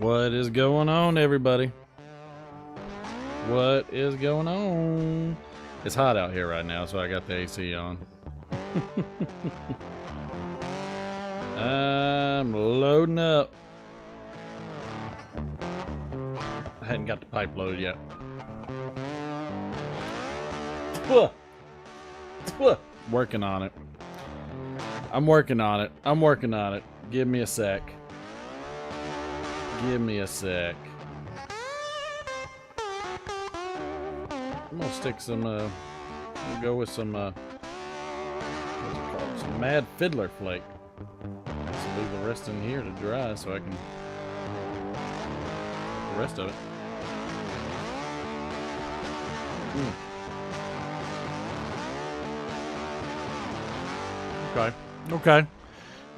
What is going on, everybody? What is going on? It's hot out here right now, so I got the AC on. I'm loading up. I hadn't got the pipe loaded yet. Working on it. I'm working on it. I'm working on it. Give me a sec. Give me a sec. I'm gonna stick some, we'll go with some, what's it called? Some Mad Fiddler Flake. So leave the rest in here to dry so I can the rest of it. Okay. Okay.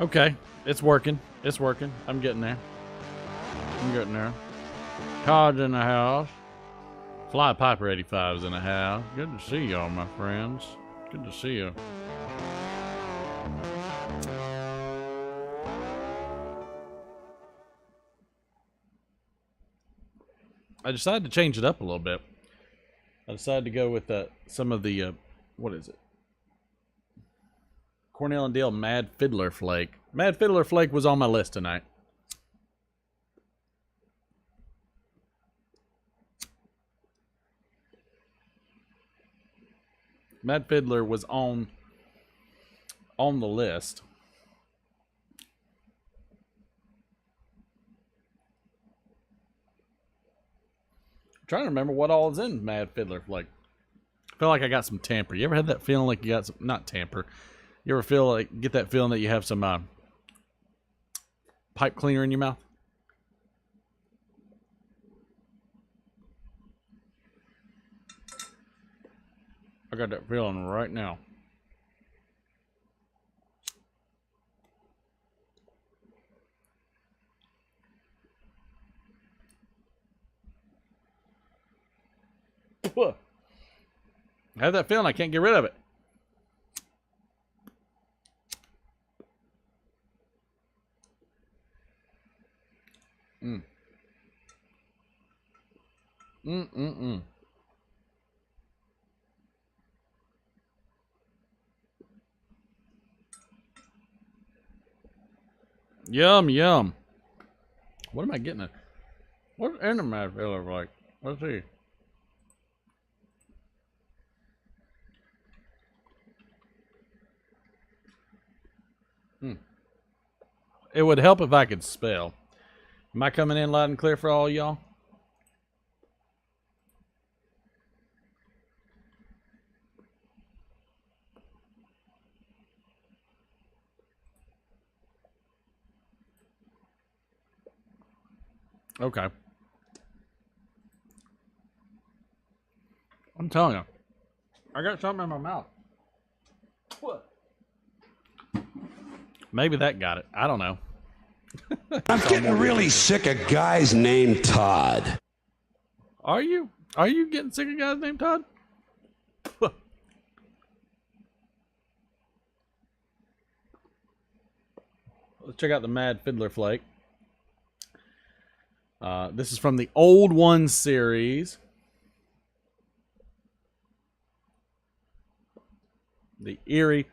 Okay. It's working. It's working. I'm getting there. I'm getting there. Todd's in the house. Fly Piper 85's in the house. Good to see y'all, my friends. Good to see you. I decided to change it up a little bit. I decided to go with some of the, what is it? Cornell and Dale Mad Fiddler Flake. Mad Fiddler Flake was on my list tonight. Mad Fiddler was on the list. I'm trying to remember what all is in Mad Fiddler Flake. I feel like I got some tamper. You ever had that feeling like you got some, not tamper. You ever feel like, get that feeling that you have some pipe cleaner in your mouth? I got that feeling right now. I have that feeling I can't get rid of it. Yum, yum. What am I getting at? What's in the Mad Fiddler like? Let's see. It would help if I could spell. Am I coming in loud and clear for all y'all? Okay. I'm telling you. I got something in my mouth. What? Maybe that got it. I don't know. I'm getting really sick of guys named Todd. Are you? Are you getting sick of guys named Todd? Let's check out the Mad Fiddler Flake. This is from the Old One series. The eerie,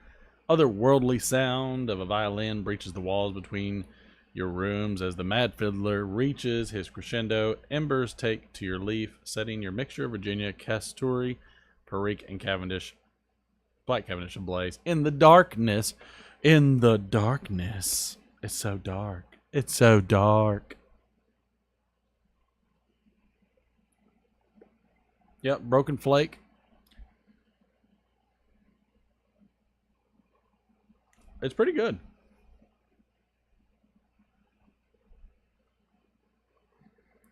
otherworldly sound of a violin breaches the walls between your rooms as the Mad Fiddler reaches his crescendo. Embers take to your leaf, setting your mixture of Virginia, Casturi, Perique, and Cavendish, Black Cavendish ablaze. In the darkness. In the darkness. It's so dark. It's so dark. Yep, Broken Flake. It's pretty good.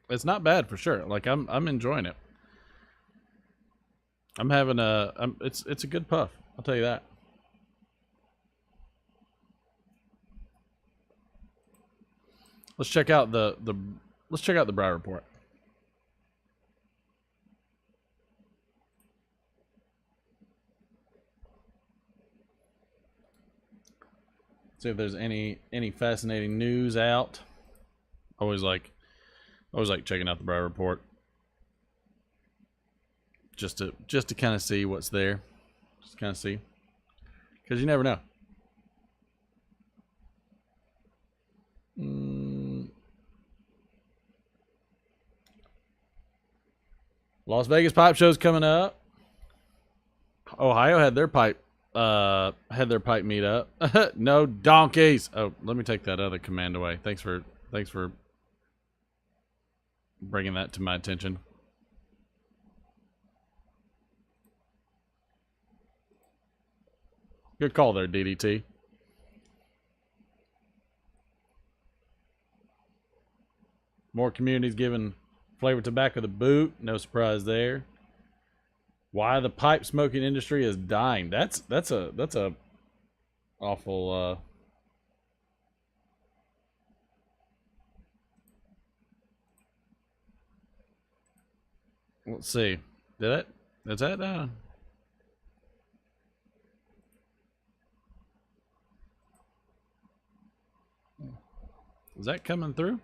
It's not bad for sure. Like I'm enjoying it. I'm having it's a good puff. I'll tell you that. Let's check out the Brow Report. See if there's any fascinating news out. Always like always like checking out the Brow Report. Just to kind of see what's there. Just kind of see. Because you never know. Las Vegas pipe show's coming up. Ohio had their pipe meet up. No donkeys. Oh, let me take that other command away. Thanks for bringing that to my attention. Good call there, DDT. More communities giving flavored tobacco the boot. No surprise there. Why the pipe smoking industry is dying. That's a awful let's see. Is that coming through?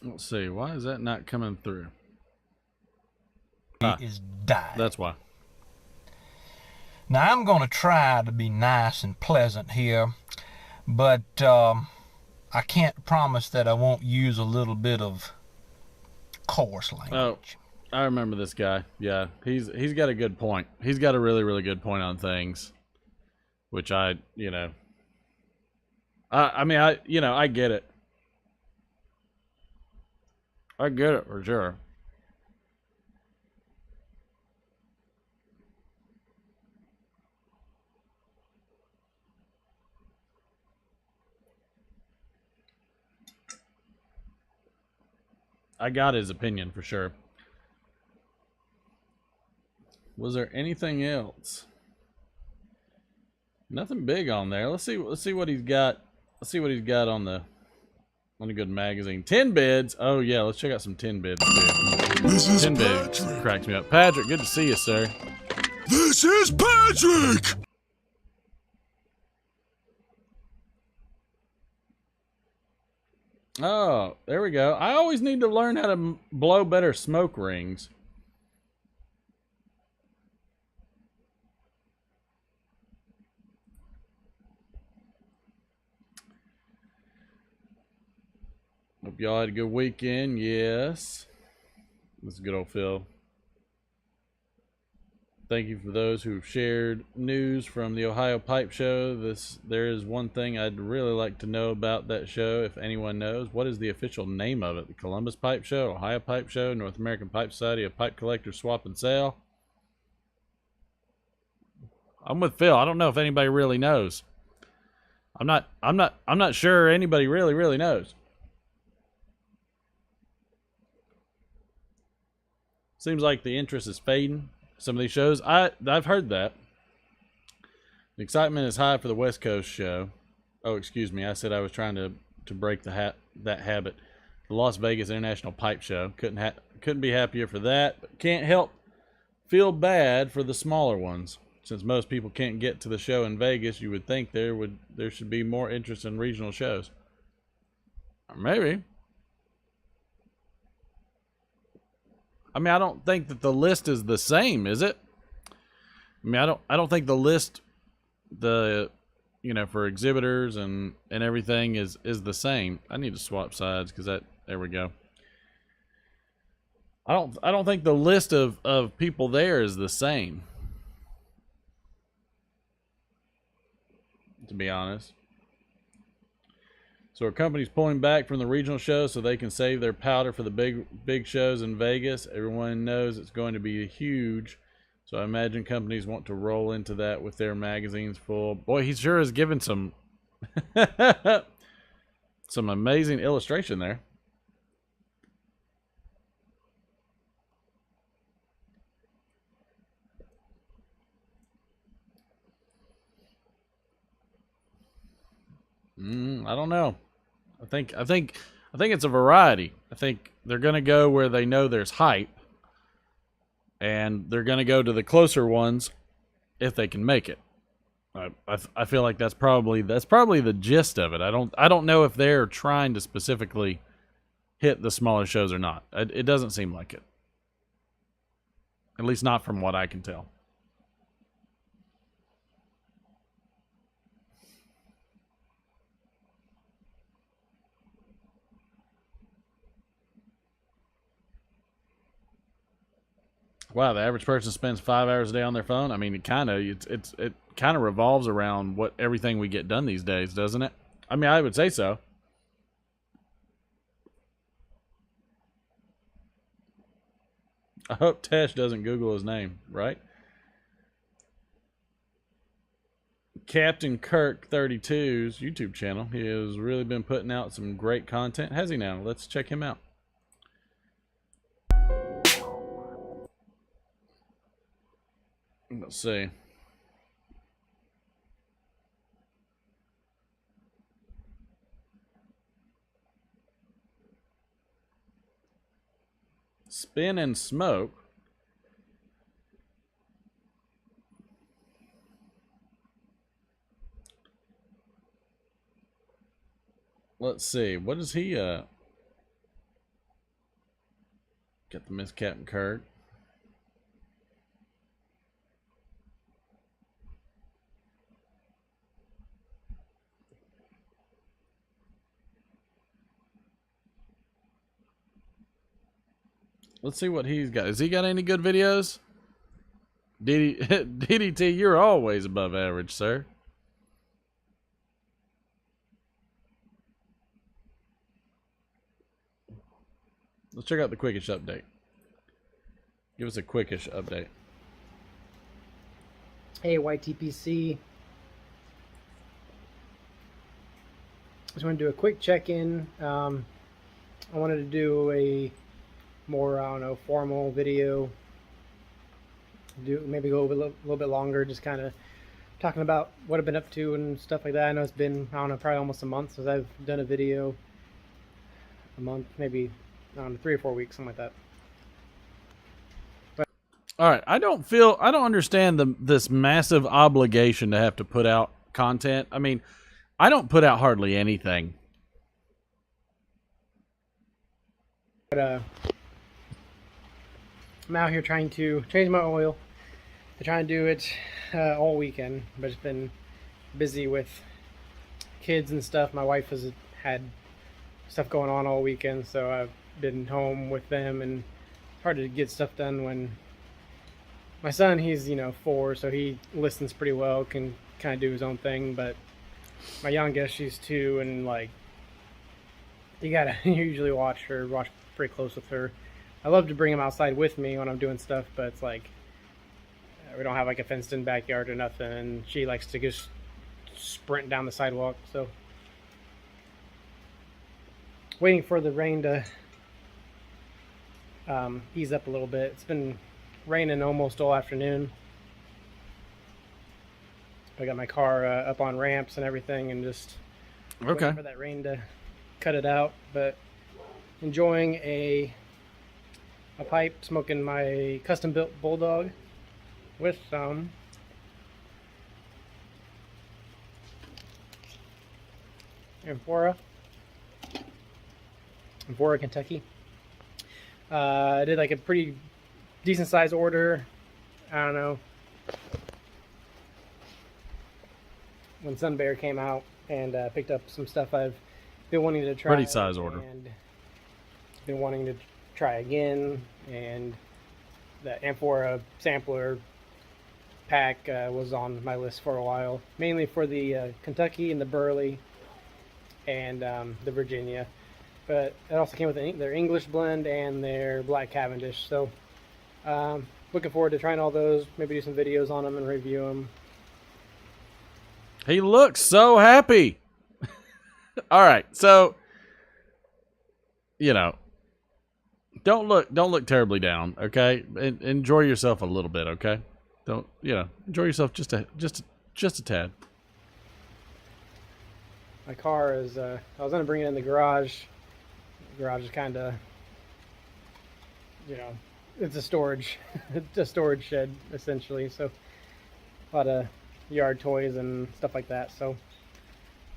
Let's see. Why is that not coming through? Is dying. That's why. Now, I'm going to try to be nice and pleasant here, but I can't promise that I won't use a little bit of coarse language. Oh, I remember this guy. Yeah, he's got a good point. He's got a really, really good point on things, which I get it. I get it for sure. I got his opinion for sure. Was there anything else? Nothing big on there. Let's see what he's got. Let's see what he's got on the good magazine. 10 bids. Oh yeah, let's check out some 10 bids too. This is 10 bids cracks me up. Patrick, good to see you, sir. This is Patrick! Oh, there we go. I always need to learn how to blow better smoke rings. Hope y'all had a good weekend. Yes. This is good old Phil. Thank you for those who've shared news from the Ohio Pipe Show. There is one thing I'd really like to know about that show, if anyone knows. What is the official name of it? The Columbus Pipe Show, Ohio Pipe Show, North American Pipe Society of Pipe Collectors Swap and Sale? I'm with Phil. I don't know if anybody really knows. I'm not sure anybody really knows. Seems like the interest is fading. Some of these shows, I've heard that. The excitement is high for the West Coast show. Oh, excuse me. I said I was trying to break that habit. The Las Vegas International Pipe Show. Couldn't be happier for that. But can't help feel bad for the smaller ones. Since most people can't get to the show in Vegas, you would think there should be more interest in regional shows. Or maybe. I mean, I don't think that the list is the same, is it? I mean, I don't think the list, for exhibitors and everything is the same. I need to swap sides because there we go. I don't think the list of people there is the same. To be honest. So our company's pulling back from the regional shows so they can save their powder for the big shows in Vegas. Everyone knows it's going to be huge. So I imagine companies want to roll into that with their magazines full. Boy, he sure has given some some amazing illustration there. I don't know. I think it's a variety. I think they're going to go where they know there's hype, and they're going to go to the closer ones if they can make it. I feel like that's probably the gist of it. I don't know if they're trying to specifically hit the smaller shows or not. It doesn't seem like it. At least not from what I can tell. Wow, the average person spends 5 hours a day on their phone. I mean, it kind of revolves around what everything we get done these days, doesn't it? I mean, I would say so. I hope Tesh doesn't Google his name, right? Captain Kirk 32's YouTube channel. He has really been putting out some great content. Has he now? Let's check him out. Let's see. Spin and Smoke. Let's see. What is he get the Miss Captain Kirk. Let's see what he's got. Has he got any good videos? DDT, you're always above average, sir. Let's check out the quickish update. Give us a quickish update. Hey, YTPC. Just want to do a quick check-in. I wanted to do a more, I don't know, formal video. Maybe go a little bit longer, just kind of talking about what I've been up to and stuff like that. I know it's been, I don't know, probably almost a month since I've done a video. A month, maybe, I don't know, 3 or 4 weeks, something like that. But all right, I don't understand this massive obligation to have to put out content. I mean, I don't put out hardly anything. I'm out here trying to change my oil. I'm trying to do it all weekend, but it's been busy with kids and stuff. My wife has had stuff going on all weekend, so I've been home with them, and it's hard to get stuff done when my son, he's 4, so he listens pretty well, can kind of do his own thing, but my youngest, she's 2, and like you gotta usually watch pretty close with her. I love to bring him outside with me when I'm doing stuff, but it's like we don't have like a fenced in backyard or nothing, and she likes to just sprint down the sidewalk, so waiting for the rain to ease up a little bit. It's been raining almost all afternoon. I got my car up on ramps and everything, and just waiting for that rain to cut it out. But enjoying a pipe, smoking my custom built Bulldog with some Amphora, Kentucky. I did like a pretty decent size order. I don't know, when Sun Bear came out, and picked up some stuff I've been wanting to try. Pretty size order. And been wanting to try again, and that Amphora sampler pack was on my list for a while, mainly for the Kentucky and the Burley and the Virginia, but it also came with their English blend and their Black Cavendish, so looking forward to trying all those, maybe do some videos on them and review them. He looks so happy. All right, so don't look terribly down, okay? Enjoy yourself a little bit, okay? Don't enjoy yourself just a tad. My car is I was gonna bring it in the garage. The garage is kind of it's a storage, it's a storage shed essentially. So a lot of yard toys and stuff like that. So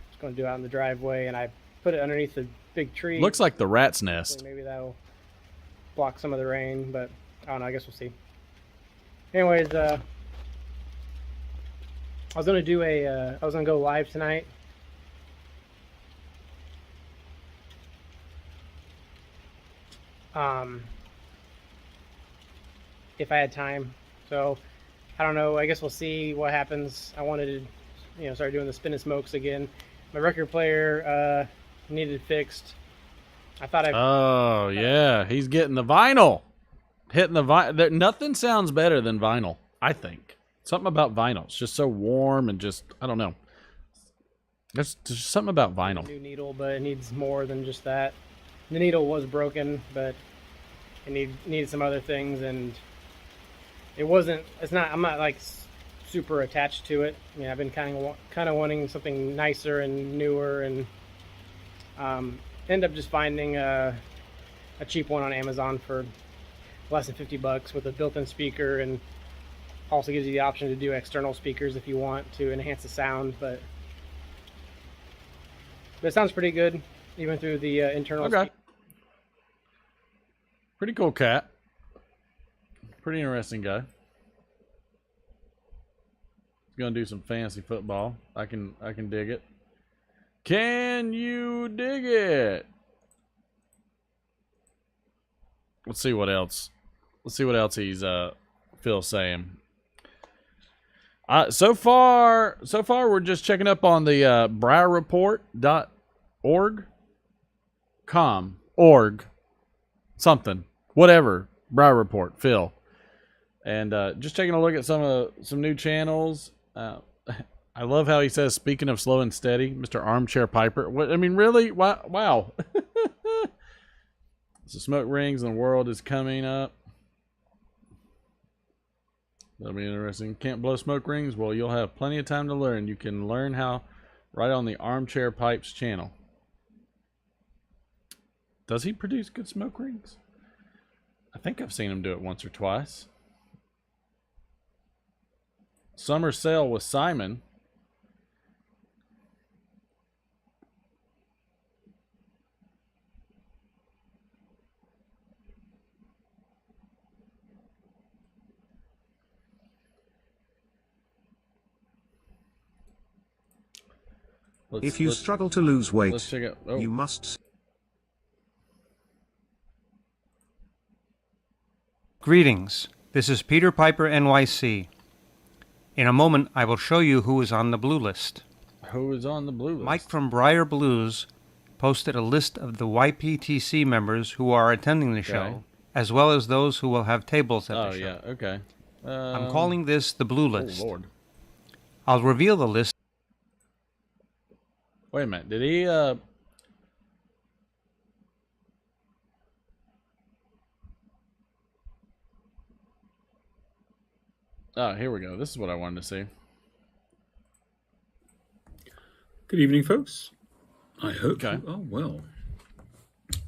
just going to do it out in the driveway, and I put it underneath the big tree. Looks like the rat's nest. So maybe that'll block some of the rain, but I don't know. I guess we'll see. Anyways, I was gonna do I was gonna go live tonight. If I had time. So I don't know. I guess we'll see what happens. I wanted to, start doing the spin and smokes again. My record player needed fixed. I thought Oh yeah, he's getting the vinyl, hitting the vinyl. Nothing sounds better than vinyl. I think something about vinyl. It's just so warm and just I don't know. There's just something about vinyl. New needle, but it needs more than just that. The needle was broken, but it needed some other things, and it wasn't. It's not. I'm not like super attached to it. I mean, I've been kind of wanting something nicer and newer, and end up just finding a cheap one on Amazon for less than $50 with a built-in speaker, and also gives you the option to do external speakers if you want to enhance the sound. But it sounds pretty good even through the internal. Okay. Pretty cool cat. Pretty interesting guy. He's gonna do some fantasy football. I can dig it. Can you dig it? Let's see what else. Let's see what else he's Phil's saying. So far we're just checking up on the briarreport.org something, whatever, Briar Report, Phil. And just taking a look at some new channels. I love how he says, speaking of slow and steady, Mr. Armchair Piper. What, I mean, really? Wow. So Smoke Rings in the World is coming up. That'll be interesting. Can't blow smoke rings? Well, you'll have plenty of time to learn. You can learn how right on the Armchair Pipes channel. Does he produce good smoke rings? I think I've seen him do it once or twice. Summer Sale with Simon. If you struggle to lose weight, let's check it. Oh. you must. Greetings, this is Peter Piper NYC. In a moment I will show you who is on the blue list. Who is on the blue list? Mike from Briar Blues posted a list of the YPTC members who are attending the show, as well as those who will have tables at the show. Oh yeah, okay. I'm calling this the blue list. Oh Lord. I'll reveal the list. Wait a minute, did he Oh, here we go. This is what I wanted to see. Good evening, folks. I hope Okay. you are well.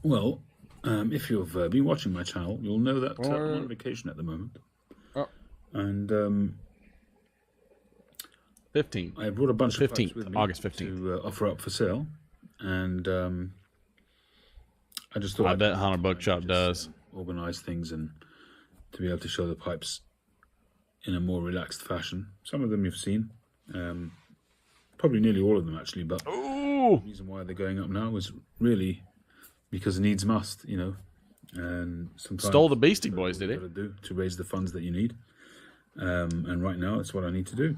Well, if you've been watching my channel, you'll know that I'm on vacation at the moment. Oh. And 15. I brought a bunch of 15th, pipes with me August 15th. to offer up for sale. And I just thought I I'd bet Hunter Bookshop does. organize things and to be able to show the pipes in a more relaxed fashion. Some of them you've seen. Probably nearly all of them, actually. But the reason why they're going up now is really because needs must, you know. And sometimes Stole the Beastie Boys, did he? Got to do to raise the funds that you need. And right now, that's what I need to do.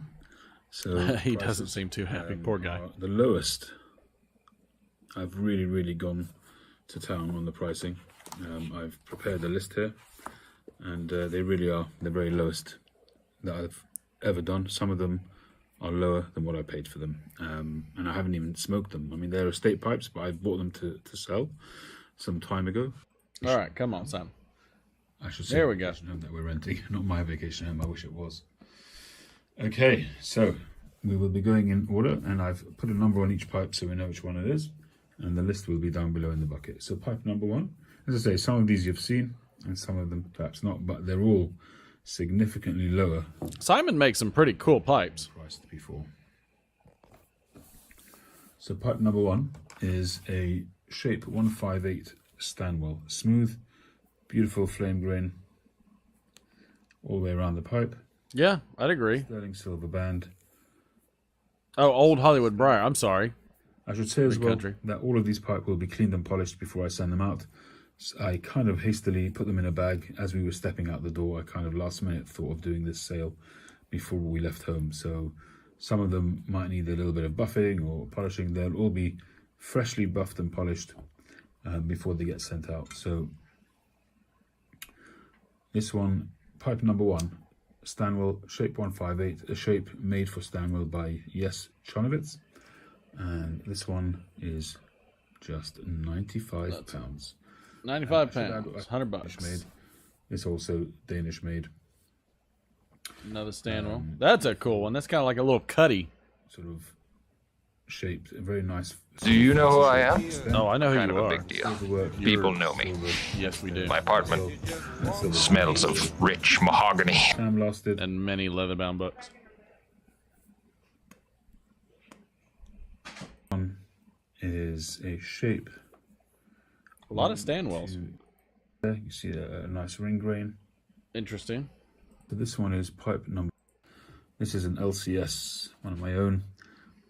So He doesn't seem too happy. Poor guy. are the lowest. I've really gone to town on the pricing. I've prepared a list here, and they really are the very lowest that I've ever done. Some of them are lower than what I paid for them, and I haven't even smoked them. I mean, they're estate pipes, but I bought them to sell some time ago. All right, come on, Sam. I should say There we go. vacation home that we're renting, not my vacation home. I wish it was. Okay, so we will be going in order, and I've put a number on each pipe so we know which one it is, and the list will be down below in the bucket. So pipe number 1, as I say, some of these you've seen, and some of them perhaps not, but they're all significantly lower Simon makes some pretty cool pipes. priced before. So pipe number 1 is a Shape 158 Stanwell. Smooth, beautiful flame grain all the way around the pipe. Yeah, I'd agree. Sterling silver band. Oh, Old Hollywood Briar. I'm sorry. I should say as Big well country. that all of these pipes will be cleaned and polished before I send them out. So I kind of hastily put them in a bag as we were stepping out the door. I kind of last minute thought of doing this sale before we left home. So some of them might need a little bit of buffing or polishing. They'll all be freshly buffed and polished before they get sent out. So this one, pipe number 1, Stanwell Shape 158, a shape made for Stanwell by Yes Chonovitz. And this one is just £95. 95 pounds, $100. Made. It's also Danish made. Another Stanwell. That's a cool one. That's kind of like a little cutty. Sort of shaped, a very nice. Do you know who I am? Oh, I know who Kind you of a are. big deal. Silverwork, People know me. Yes, we do. My apartment silver smells of rich mahogany. sandblasted. And many leather-bound books. One is a shape. A lot of Stanwells. There you see a nice ring grain. Interesting. So this one is pipe number. This is an LCS, one of my own.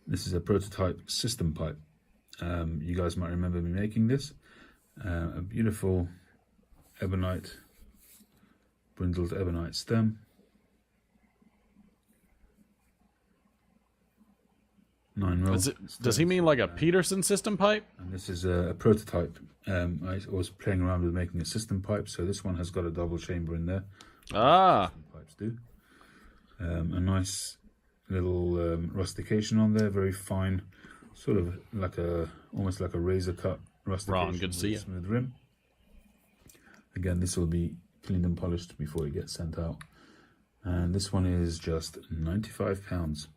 This is a prototype system pipe. You guys might remember me making this. A beautiful ebonite, brindled ebonite stem. 9 mil. Does he mean like a Peterson system pipe? And this is a prototype. I was playing around with making a system pipe, so this one has got a double chamber in there. Ah, Pipes do. A nice little rustication on there, very fine, sort of like almost like a razor cut rustication. Ron, good to see with you. a smooth rim. Again, this will be cleaned and polished before it gets sent out. And this one is just £95.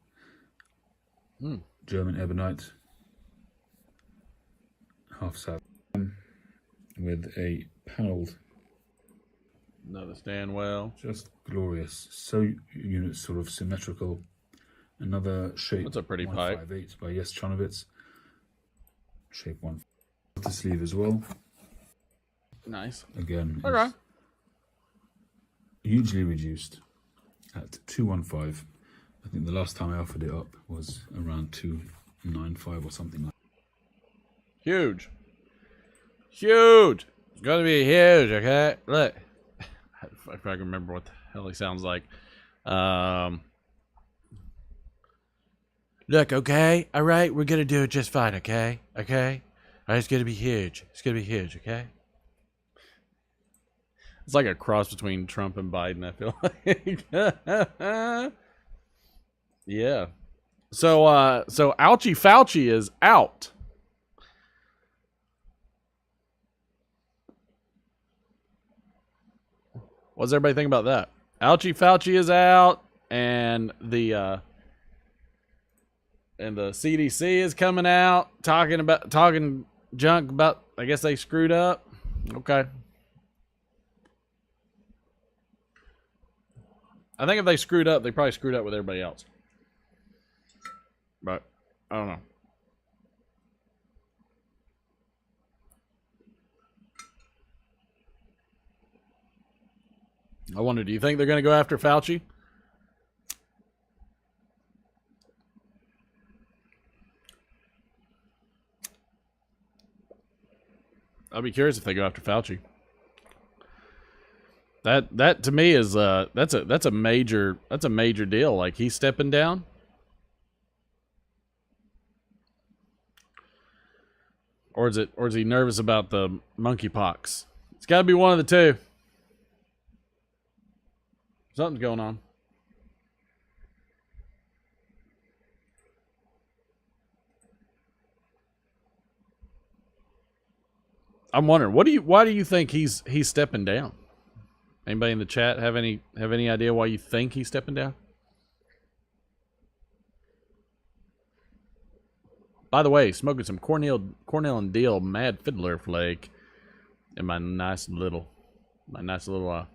German ebonite, half satin, with a panelled, another Stanwell. just glorious. So unit sort of symmetrical. Another shape. That's a pretty pipe. 158 by Yes Chonovitz. Shape 1. The sleeve as well. Nice. Again, is Okay. hugely reduced at 215. I think the last time I offered it up was around 295 or something like that. Huge. Huge. It's going to be huge, okay? Look. If I can remember what the hell he sounds like. Look, okay? All right? We're going to do it just fine, okay? Okay? All right, it's going to be huge. It's going to be huge, okay? It's like a cross between Trump and Biden, I feel like. Yeah. So Ouchie Fauci is out. What's everybody think about that? Ouchie Fauci is out, and the CDC is coming out talking junk about. I guess they screwed up. Okay. I think if they screwed up, they probably screwed up with everybody else. But I don't know. I wonder, do you think they're going to go after Fauci? I'll be curious if they go after Fauci. That to me is that's a major deal. Like, he's stepping down. Or is he nervous about the monkeypox? It's got to be one of the two. Something's going on. I'm wondering, why do you think he's stepping down? Anybody in the chat have any idea why you think he's stepping down? By the way, smoking some Cornell and Deal Mad Fiddler Flake in my nice little My nice little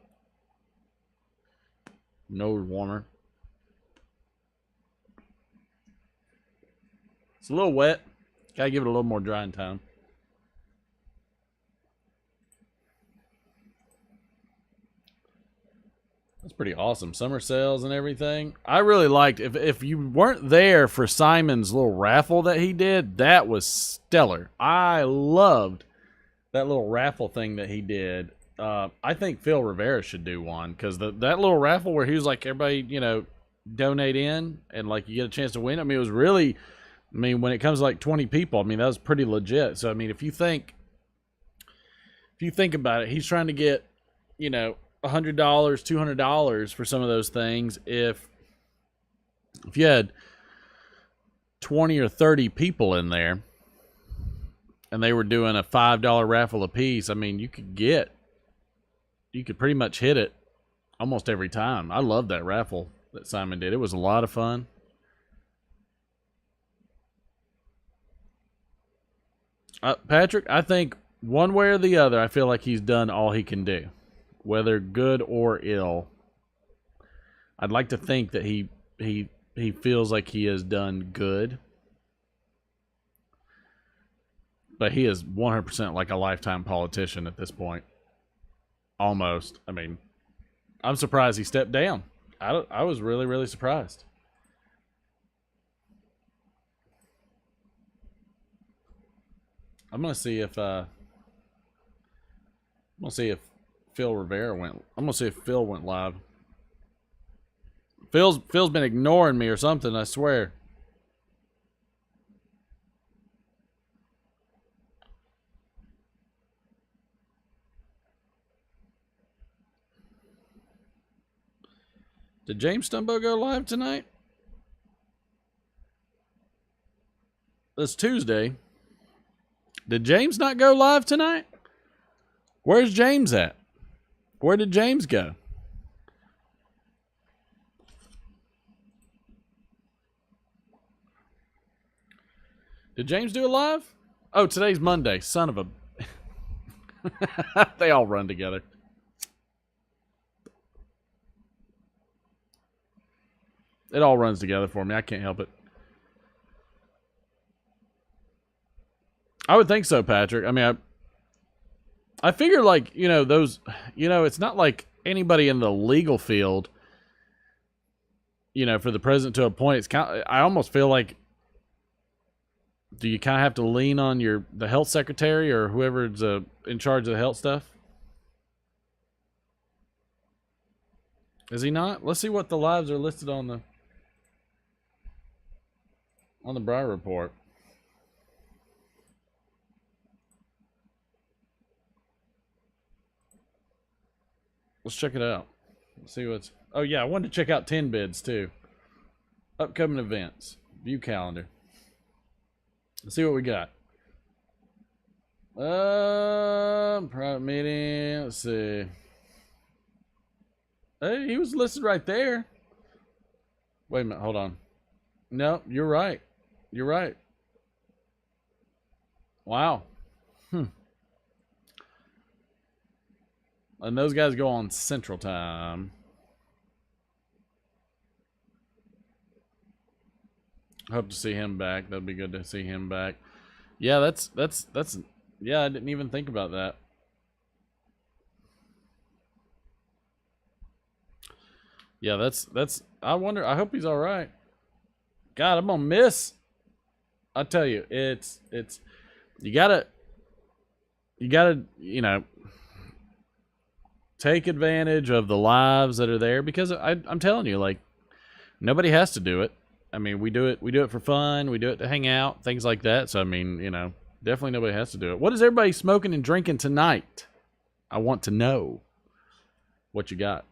nose warmer. It's a little wet. Gotta give it a little more drying time. That's pretty awesome. Summer sales and everything. I really liked, if you weren't there for Simon's little raffle that he did, that was stellar. I loved that little raffle thing that he did. I think Phil Rivera should do one, because that little raffle where he was like, everybody, you know, donate in and like you get a chance to win. I mean, it was really, I mean, when it comes to like 20 people, I mean, that was pretty legit. So I mean, if you think about it, he's trying to get, you know, $100, $200 for some of those things. If you had 20 or 30 people in there and they were doing a $5 raffle a piece, I mean, you could pretty much hit it almost every time. I love that raffle that Simon did. It was a lot of fun. Patrick, I think one way or the other, I feel like he's done all he can do, whether good or ill. I'd like to think that he feels like he has done good, but he is 100% like a lifetime politician at this point. Almost. I mean, I'm surprised he stepped down. I was really, really surprised. I'm gonna see if Phil Rivera went. I'm gonna see if Phil went live. Phil's been ignoring me or something, I swear. Did James Stumbo go live tonight? It's Tuesday. Did James not go live tonight? Where's James at? Where did James go? Did James do a live? Oh, today's Monday. Son of a... They all run together. It all runs together for me. I can't help it. I would think so, Patrick. I mean, I figure, like, you know, those, you know, it's not like anybody in the legal field, you know, for the president to appoint. It's kind of, I almost feel like, do you kind of have to lean on the health secretary or whoever's in charge of the health stuff? Is he not? Let's see what the lives are listed on the Breyer report. Let's check it out. Let's see what's... Oh, yeah, I wanted to check out 10 bids, too. Upcoming events. View calendar. Let's see what we got. Private meeting. Let's see. Hey, he was listed right there. Wait a minute. Hold on. No, you're right. You're right. Wow. And those guys go on Central Time. Hope to see him back. That'd be good to see him back. Yeah, that's yeah, I didn't even think about that. Yeah, that's I wonder, I hope he's all right. God, I'm gonna miss. I tell you, it's you gotta, you know, take advantage of the lives that are there, because I'm telling you, like, nobody has to do it. I mean, we do it for fun. We do it to hang out, things like that. So, I mean, you know, definitely nobody has to do it. What is everybody smoking and drinking tonight? I want to know what you got.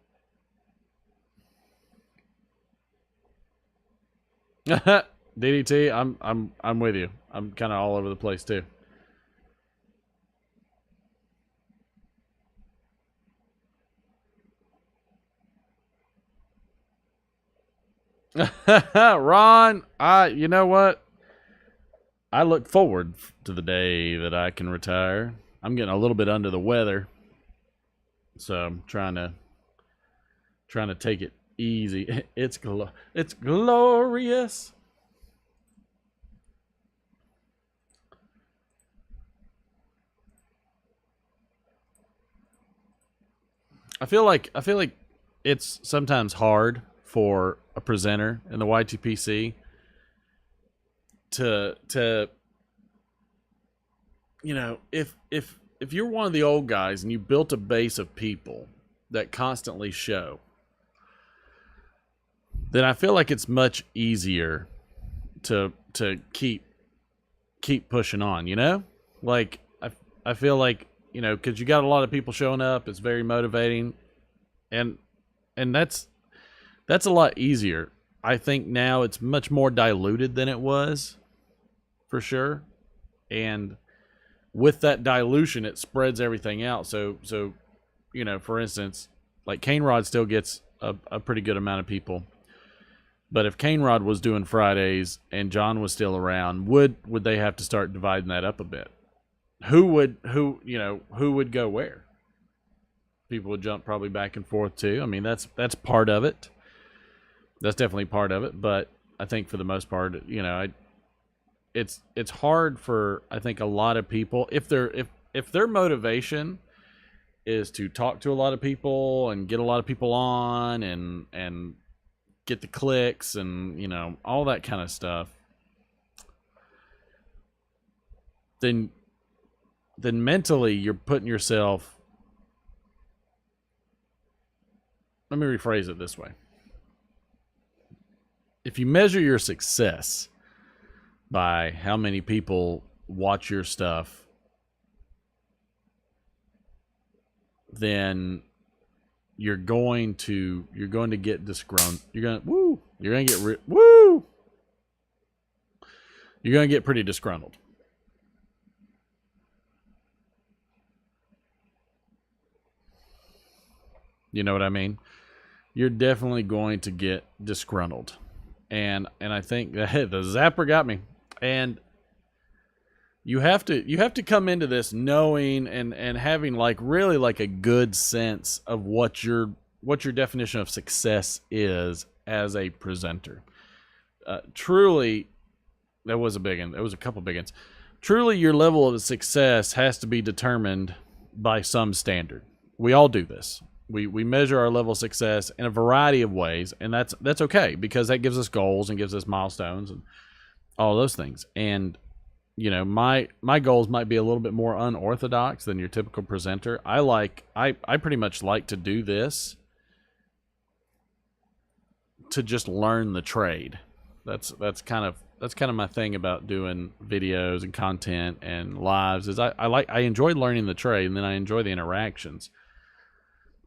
DDT, I'm with you. I'm kind of all over the place too. Ron, you know what? I look forward to the day that I can retire. I'm getting a little bit under the weather. So I'm trying to take it easy. It's glorious. I feel like it's sometimes hard for a presenter in the YTPC to you know, if you're one of the old guys and you built a base of people that constantly show, then I feel like it's much easier to keep pushing on, you know? Like I feel like, you know, because you got a lot of people showing up, it's very motivating, and that's a lot easier. I think now it's much more diluted than it was, for sure, and with that dilution, it spreads everything out. So you know, for instance, like Cane Rod still gets a pretty good amount of people, but if Cane Rod was doing Fridays and John was still around, would they have to start dividing that up a bit? Who would go where? People would jump probably back and forth too. I mean, that's part of it. That's definitely part of it. But I think for the most part, you know, it's hard for, I think, a lot of people, if their motivation is to talk to a lot of people and get a lot of people on and get the clicks and, you know, all that kind of stuff, then mentally you're putting yourself, let me rephrase it this way. If you measure your success by how many people watch your stuff, then you're going to get disgruntled. You're going to get pretty disgruntled. You know what I mean? You're definitely going to get disgruntled. And I think the zapper got me. And you have to come into this knowing and having like really like a good sense of what your definition of success is as a presenter. Truly, that was a big one. There was a couple big ones. Truly, your level of success has to be determined by some standard. We all do this. We measure our level of success in a variety of ways, and that's okay, because that gives us goals and gives us milestones and all those things. And you know, my goals might be a little bit more unorthodox than your typical presenter. I pretty much like to do this to just learn the trade. That's kind of my thing about doing videos and content and lives, is I enjoy learning the trade, and then I enjoy the interactions.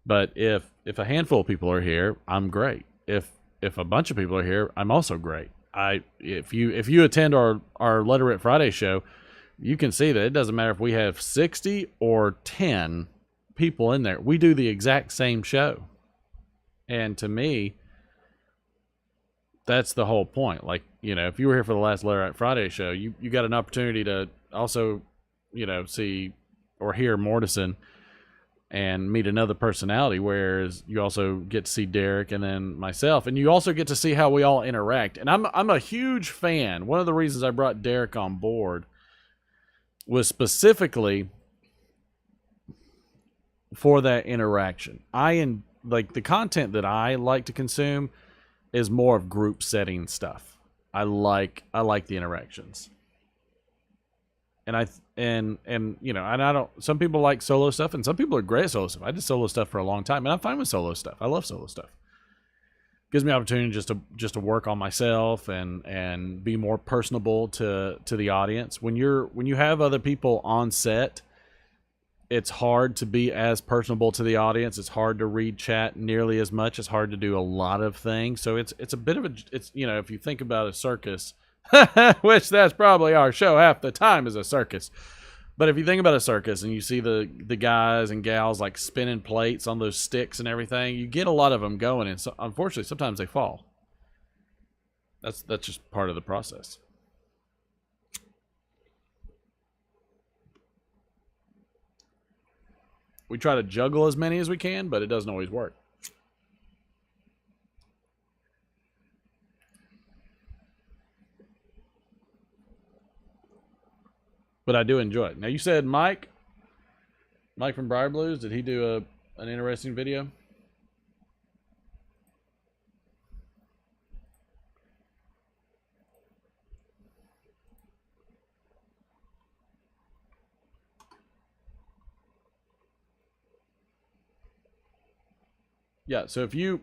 But if a handful of people are here, I'm great. If a bunch of people are here, I'm also great. If you attend our Let It Rip Friday show, you can see that it doesn't matter if we have 60 or 10 people in there. We do the exact same show. And to me, that's the whole point. Like, you know, if you were here for the last Let It Rip Friday show, you got an opportunity to also, you know, see or hear Mortison and meet another personality, whereas you also get to see Derek and then myself, and you also get to see how we all interact. And I'm a huge fan. One of the reasons I brought Derek on board was specifically for that interaction. Like the content that I like to consume is more of group setting stuff. I like the interactions. And you know, and I don't, some people like solo stuff, and some people are great at solo stuff. I did solo stuff for a long time, and I'm fine with solo stuff. I love solo stuff. Gives me opportunity just to work on myself and be more personable to the audience. When you have other people on set, it's hard to be as personable to the audience. It's hard to read chat nearly as much. It's hard to do a lot of things. So it's a bit of it's, you know, if you think about a circus, which that's probably our show half the time is a circus. But if you think about a circus and you see the guys and gals like spinning plates on those sticks and everything, you get a lot of them going, and so, unfortunately, sometimes they fall. That's just part of the process. we try to juggle as many as we can, but it doesn't always work. But I do enjoy it. Now, you said Mike from Briar Blues, did he do an interesting video? Yeah, so if you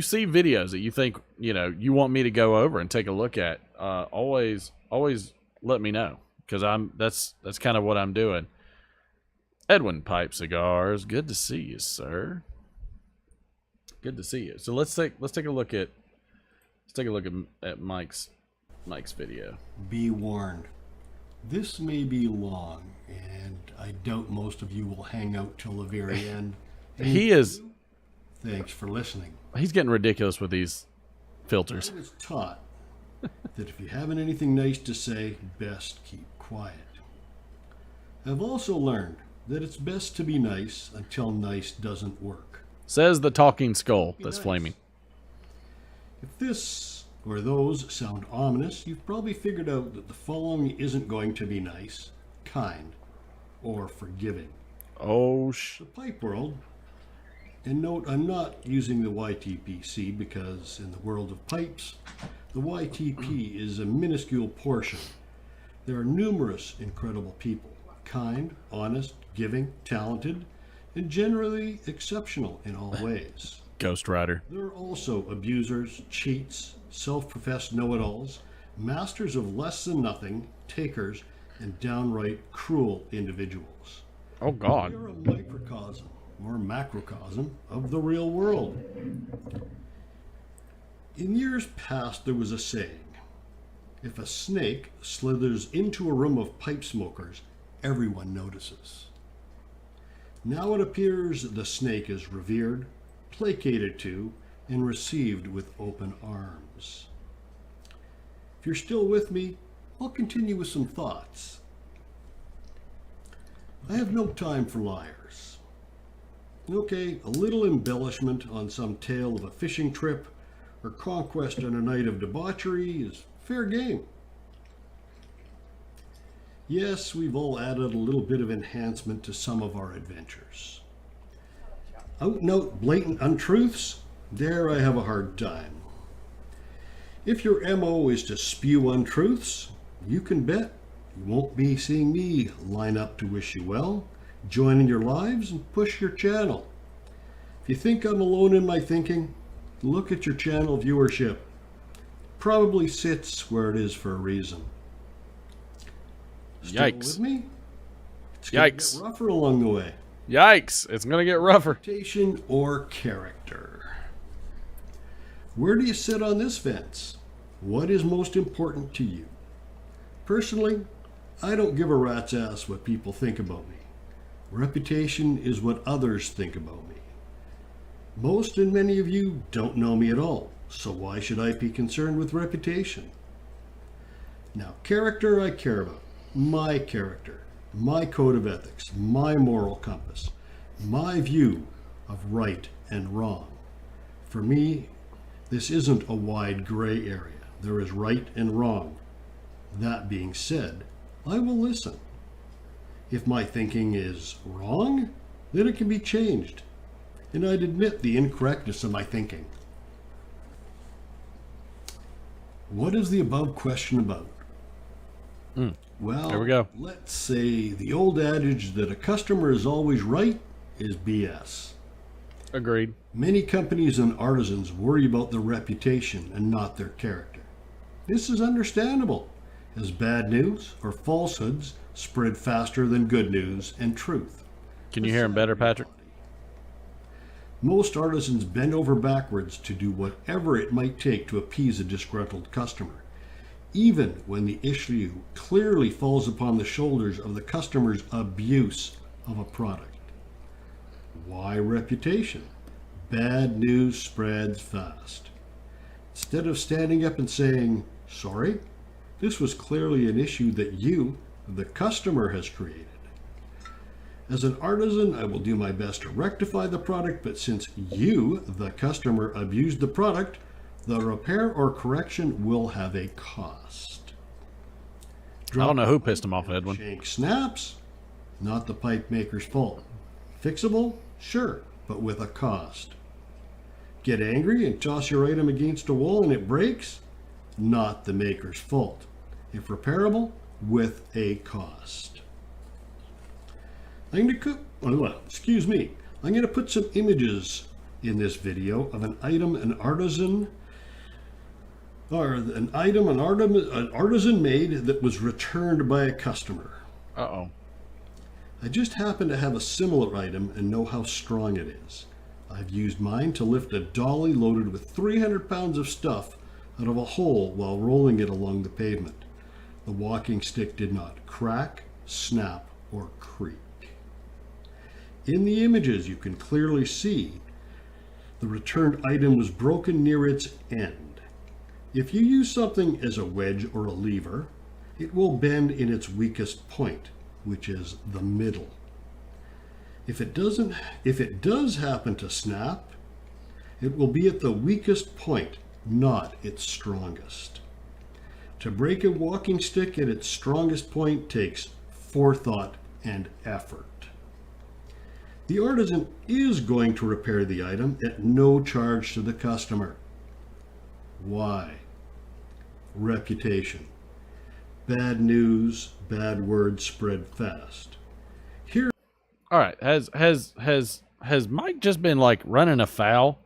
see videos that you think, you want me to go over and take a look at, always let me know, because that's kind of what I'm doing. Edwin Pipe Cigars, good to see you, sir. Good to see you. So let's take a look at Mike's video. Be warned. This may be long, and I doubt most of you will hang out till the very end. Thanks for listening. He's getting ridiculous with these filters. I was taught that if you haven't anything nice to say, best keep quiet. I've also learned that it's best to be nice until nice doesn't work. Says the talking skull that's flaming. If this or those sound ominous, you've probably figured out that the following isn't going to be nice, kind, or forgiving. Oh, the pipe world. And note, I'm not using the YTPC because in the world of pipes, the YTP is a minuscule portion. There are numerous incredible people, kind, honest, giving, talented, and generally exceptional in all ways. Ghost Rider. There are also abusers, cheats, self-professed know-it-alls, masters of less than nothing, takers, and downright cruel individuals. Oh, God. You're a microcosm or macrocosm of the real world. In years past, there was a saying, if a snake slithers into a room of pipe smokers, everyone notices. Now it appears the snake is revered, placated to, and received with open arms. If you're still with me, I'll continue with some thoughts. I have no time for liars. Okay, a little embellishment on some tale of a fishing trip or conquest on a night of debauchery is fair game. Yes, we've all added a little bit of enhancement to some of our adventures. Out-and-out blatant untruths? There I have a hard time. If your MO is to spew untruths, you can bet you won't be seeing me line up to wish you well, join in your lives, and push your channel. If you think I'm alone in my thinking, look at your channel viewership. Probably sits where it is for a reason. Still Yikes. with me? It's Yikes. gonna get rougher along the way. Yikes. It's going to get rougher. Reputation or character? Where do you sit on this fence? What is most important to you? Personally, I don't give a rat's ass what people think about me. Reputation is what others think about me. Most and many of you don't know me at all, so why should I be concerned with reputation? Now, character I care about. My character, my code of ethics, my moral compass, my view of right and wrong. For me, this isn't a wide gray area. There is right and wrong. That being said, I will listen. If my thinking is wrong, then it can be changed, and I'd admit the incorrectness of my thinking. What is the above question about? Well, there we go. Let's say the old adage that a customer is always right is BS. Agreed. Many companies and artisans worry about their reputation and not their character. This is understandable, as bad news or falsehoods spread faster than good news and truth. Can you hear him better, Patrick? Most artisans bend over backwards to do whatever it might take to appease a disgruntled customer, even when the issue clearly falls upon the shoulders of the customer's abuse of a product. Why reputation? Bad news spreads fast. Instead of standing up and saying, sorry, This was clearly an issue that you, the customer, has created. As an artisan, I will do my best to rectify the product, but since you, the customer, abused the product, the repair or correction will have a cost. I don't know who pissed him off, Edwin. Shank snaps, not the pipe maker's fault. Fixable? Sure, but with a cost. Get angry and toss your item against a wall and it breaks? Not the maker's fault. If repairable, with a cost. I'm going to put some images in this video of an artisan made that was returned by a customer. Uh-oh. I just happen to have a similar item and know how strong it is. I've used mine to lift a dolly loaded with 300 pounds of stuff out of a hole while rolling it along the pavement. The walking stick did not crack, snap, or creak. In the images, you can clearly see the returned item was broken near its end. If you use something as a wedge or a lever, it will bend in its weakest point, which is the middle. If it does happen to snap, it will be at the weakest point, not its strongest. To break a walking stick at its strongest point takes forethought and effort. The artisan is going to repair the item at no charge to the customer. Why? Reputation. Bad news, bad words spread fast. Here. All right, has Mike just been like running afoul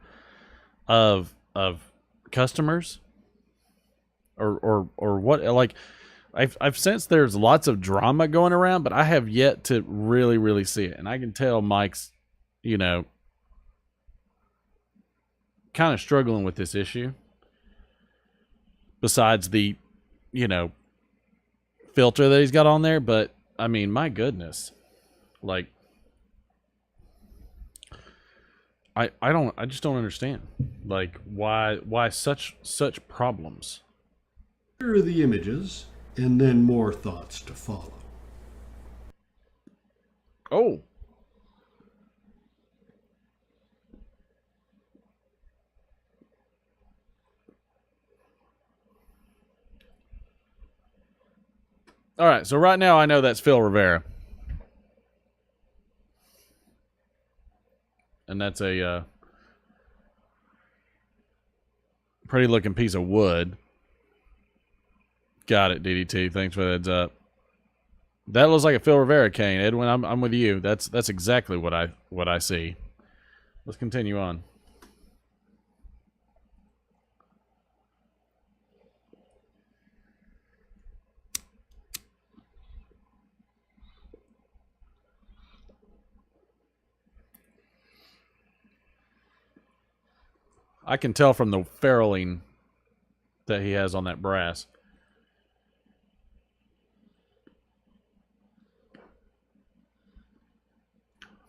of customers, or what? Like, I've sensed there's lots of drama going around, but I have yet to really see it, and I can tell Mike's, kind of struggling with this issue. Besides the, filter that he's got on there, but I mean, my goodness, like, I just don't understand, like, why such problems. Here are the images, and then more thoughts to follow. Oh. All right, so right now I know that's Phil Rivera. And that's a pretty looking piece of wood. Got it, DDT. Thanks for the heads up. That looks like a Phil Rivera cane, Edwin. I'm with you. That's exactly what I see. Let's continue on. I can tell from the ferruling that he has on that brass.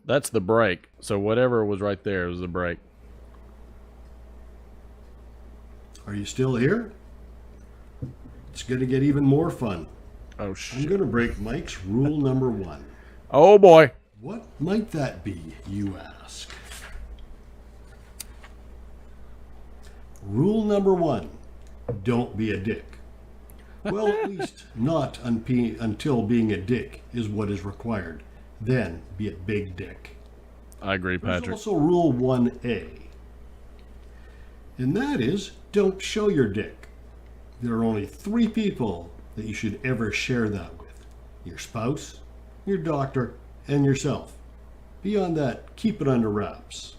That's the brake. So whatever was right there was the brake. Are you still here? It's going to get even more fun. Oh, shit. I'm going to break Mike's rule number 1. Oh, boy. What might that be, you ask? Rule number 1, don't be a dick. Well, at least not until being a dick is what is required. Then be a big dick. I agree, Patrick. There's also rule 1A. And that is, don't show your dick. There are only 3 people that you should ever share that with. Your spouse, your doctor, and yourself. Beyond that, keep it under wraps.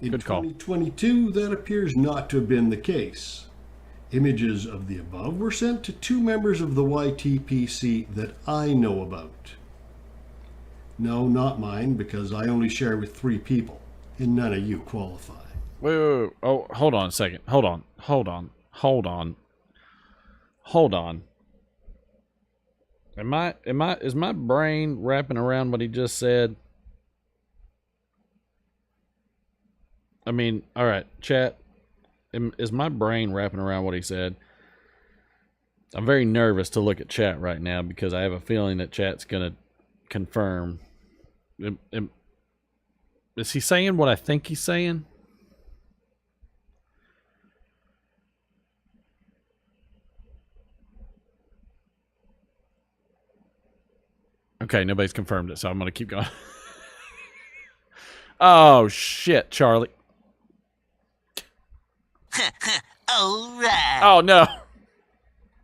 In 2022, that appears not to have been the case. Images of the above were sent to 2 members of the YTPC that I know about. No, not mine, because I only share with 3 people, and none of you qualify. Wait. Oh, hold on a second. Hold on. Is my brain wrapping around what he just said? I mean, all right, chat. Is my brain wrapping around what he said? I'm very nervous to look at chat right now because I have a feeling that chat's going to confirm. Is he saying what I think he's saying? Okay, nobody's confirmed it, so I'm going to keep going. Oh, shit, Charlie. All right. Oh, no.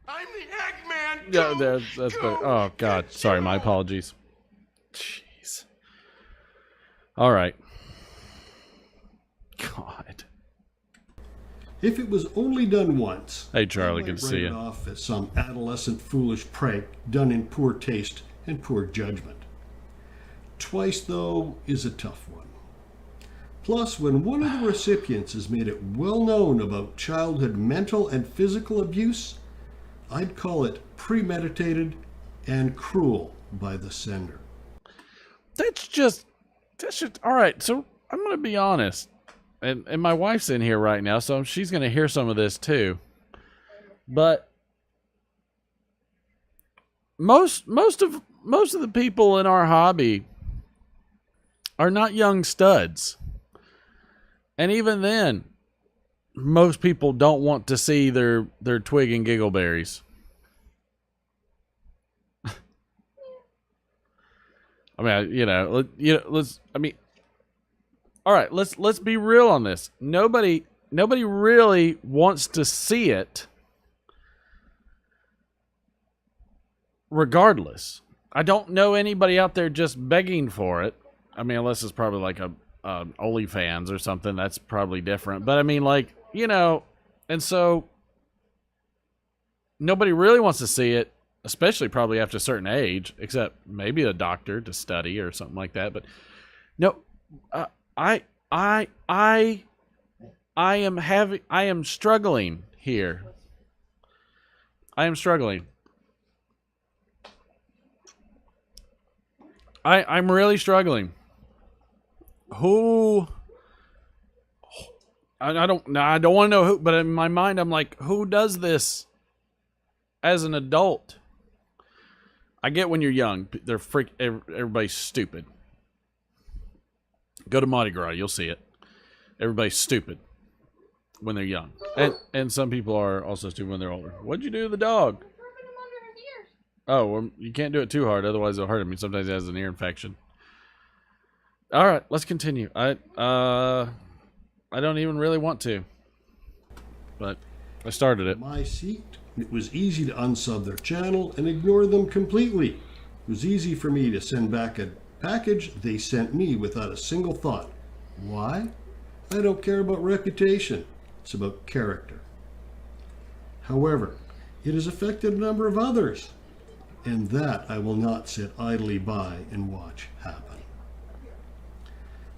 I'm the Eggman. Yeah, that's better. Oh, God. Sorry, my apologies. Jeez. All right. God. If it was only done once, Hey, Charlie, I good to might see write you. it off as some adolescent foolish prank done in poor taste and poor judgment. Twice, though, is a tough one. Plus, when one of the recipients has made it well known about childhood mental and physical abuse, I'd call it premeditated and cruel by the sender. That's just all right. So I'm going to be honest, and my wife's in here right now, so she's going to hear some of this too. But most of the people in our hobby are not young studs, and even then, most people don't want to see their twig and giggleberries. I mean, let's. I mean, all right. Let's be real on this. Nobody really wants to see it. Regardless, I don't know anybody out there just begging for it. I mean, unless it's probably like a OnlyFans or something. That's probably different. But I mean, like, and so nobody really wants to see it. Especially probably after a certain age, except maybe a doctor to study or something like that. But no, I am struggling here. I am struggling. I'm really struggling. Who? I don't want to know who, but in my mind, I'm like, who does this as an adult? I get when you're young, everybody's stupid. Go to Mardi Gras, you'll see it. Everybody's stupid when they're young. And some people are also stupid when they're older. What'd you do to the dog? Oh, well, you can't do it too hard, otherwise it'll hurt him. Sometimes he has an ear infection. All right, let's continue. I don't even really want to, but I started it. My seat. It was easy to unsub their channel and ignore them completely. It was easy for me to send back a package they sent me without a single thought. Why? I don't care about reputation. It's about character. However, it has affected a number of others, and that I will not sit idly by and watch happen.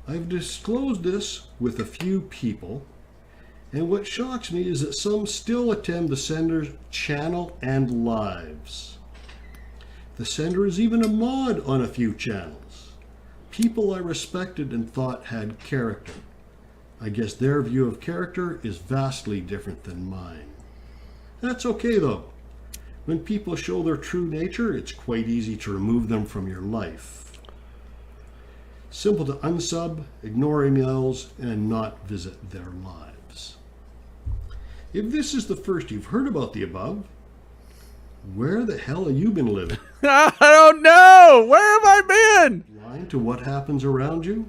I've disclosed this with a few people, and what shocks me is that some still attend the sender's channel and lives. The sender is even a mod on a few channels. People I respected and thought had character. I guess their view of character is vastly different than mine. That's okay though. When people show their true nature, it's quite easy to remove them from your life. Simple to unsub, ignore emails, and not visit their lives. If this is the first you've heard about the above, where the hell have you been living? I don't know. Where have I been? Blind to what happens around you?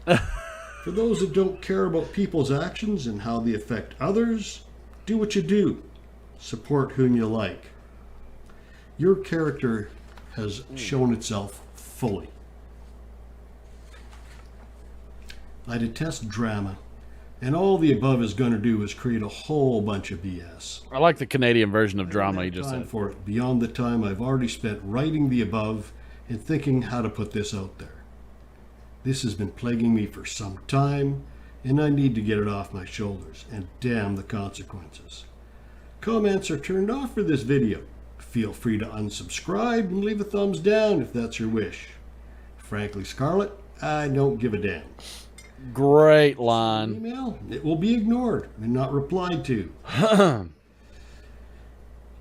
For those that don't care about people's actions and how they affect others, do what you do. Support whom you like. Your character has shown itself fully. I detest drama, and all the above is going to do is create a whole bunch of BS. I like the Canadian version of drama you just said. said. For it beyond the time I've already spent writing the above and thinking how to put this out there. This has been plaguing me for some time, and I need to get it off my shoulders, and damn the consequences. Comments are turned off for this video. Feel free to unsubscribe and leave a thumbs down if that's your wish. Frankly, Scarlett, I don't give a damn. Great line. Email, it will be ignored and not replied to.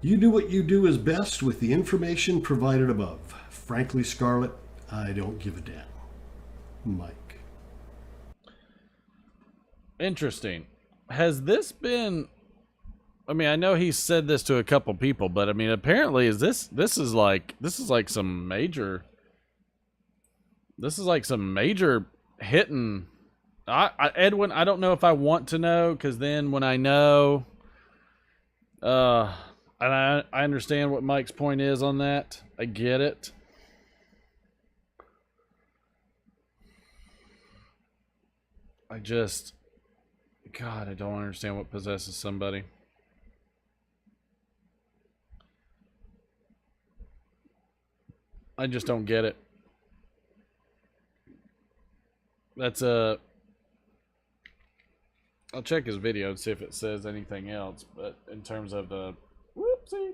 You do what you do is best with the information provided above. Frankly, Scarlett, I don't give a damn. Mike. Interesting. Has this been... I mean, I know he's said this to a couple people, but I mean, apparently this is like some major hitting. Edwin, I don't know if I want to know, because then when I know, and I understand what Mike's point is on that. I get it. God, I don't understand what possesses somebody. I just don't get it. I'll check his video and see if it says anything else, but in terms of the whoopsie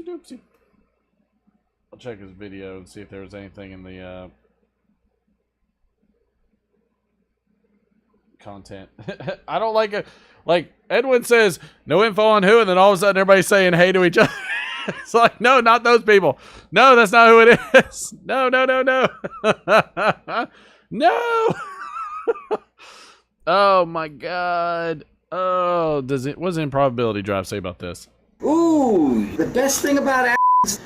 doopsie, I'll check his video and see if there was anything in the content. I don't like it. Like Edwin says, no info on who, and then all of a sudden everybody's saying hey to each other. It's like, no, not those people. No, that's not who it is. No. No. Oh my God. Oh, what does Improbability Drive say about this? Ooh, the best thing about apples,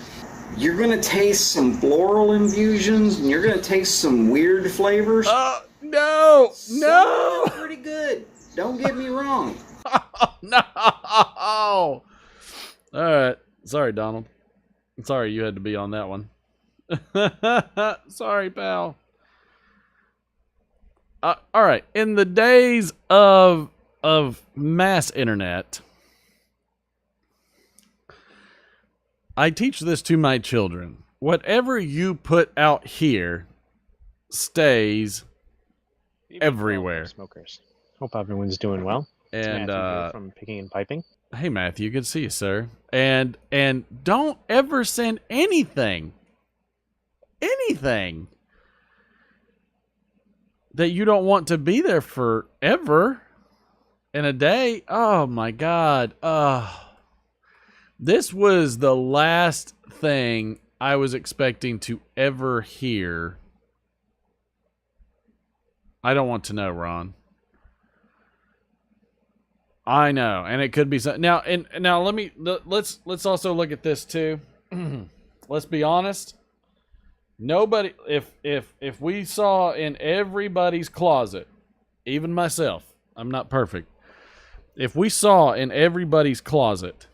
you're gonna taste some floral infusions, and you're gonna taste some weird flavors. No. Pretty good. Don't get me wrong. No. All right. Sorry, Donald. Sorry you had to be on that one. Sorry, pal. All right. In the days of mass internet, I teach this to my children. Whatever you put out here stays everywhere. Smokers. Hope everyone's doing well. And from Picking and Piping. Hey Matthew, good to see you, sir. And don't ever send anything that you don't want to be there forever in a day. Oh my God. This was the last thing I was expecting to ever hear. I don't want to know, Ron. I know, and it could be so. Now let's also look at this too. Let's be honest. Nobody, if we saw in everybody's closet, even myself, I'm not perfect. If we saw in everybody's closet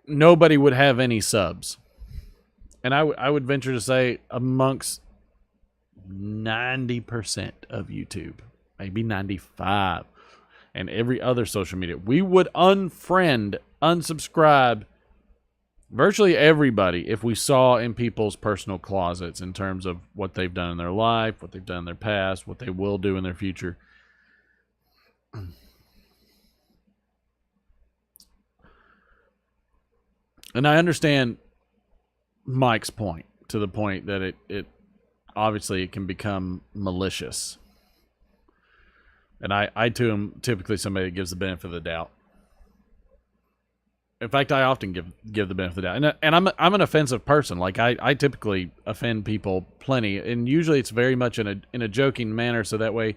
nobody would have any subs, and I would venture to say amongst 90% of YouTube, maybe 95%, and every other social media, we would unfriend, unsubscribe virtually everybody if we saw in people's personal closets in terms of what they've done in their life, what they've done in their past, what they will do in their future. And I understand Mike's point, to the point that it obviously it can become malicious. And I too am typically somebody that gives the benefit of the doubt. In fact, I often give the benefit of the doubt. And I'm an offensive person. Like I typically offend people plenty, and usually it's very much in a joking manner, so that way,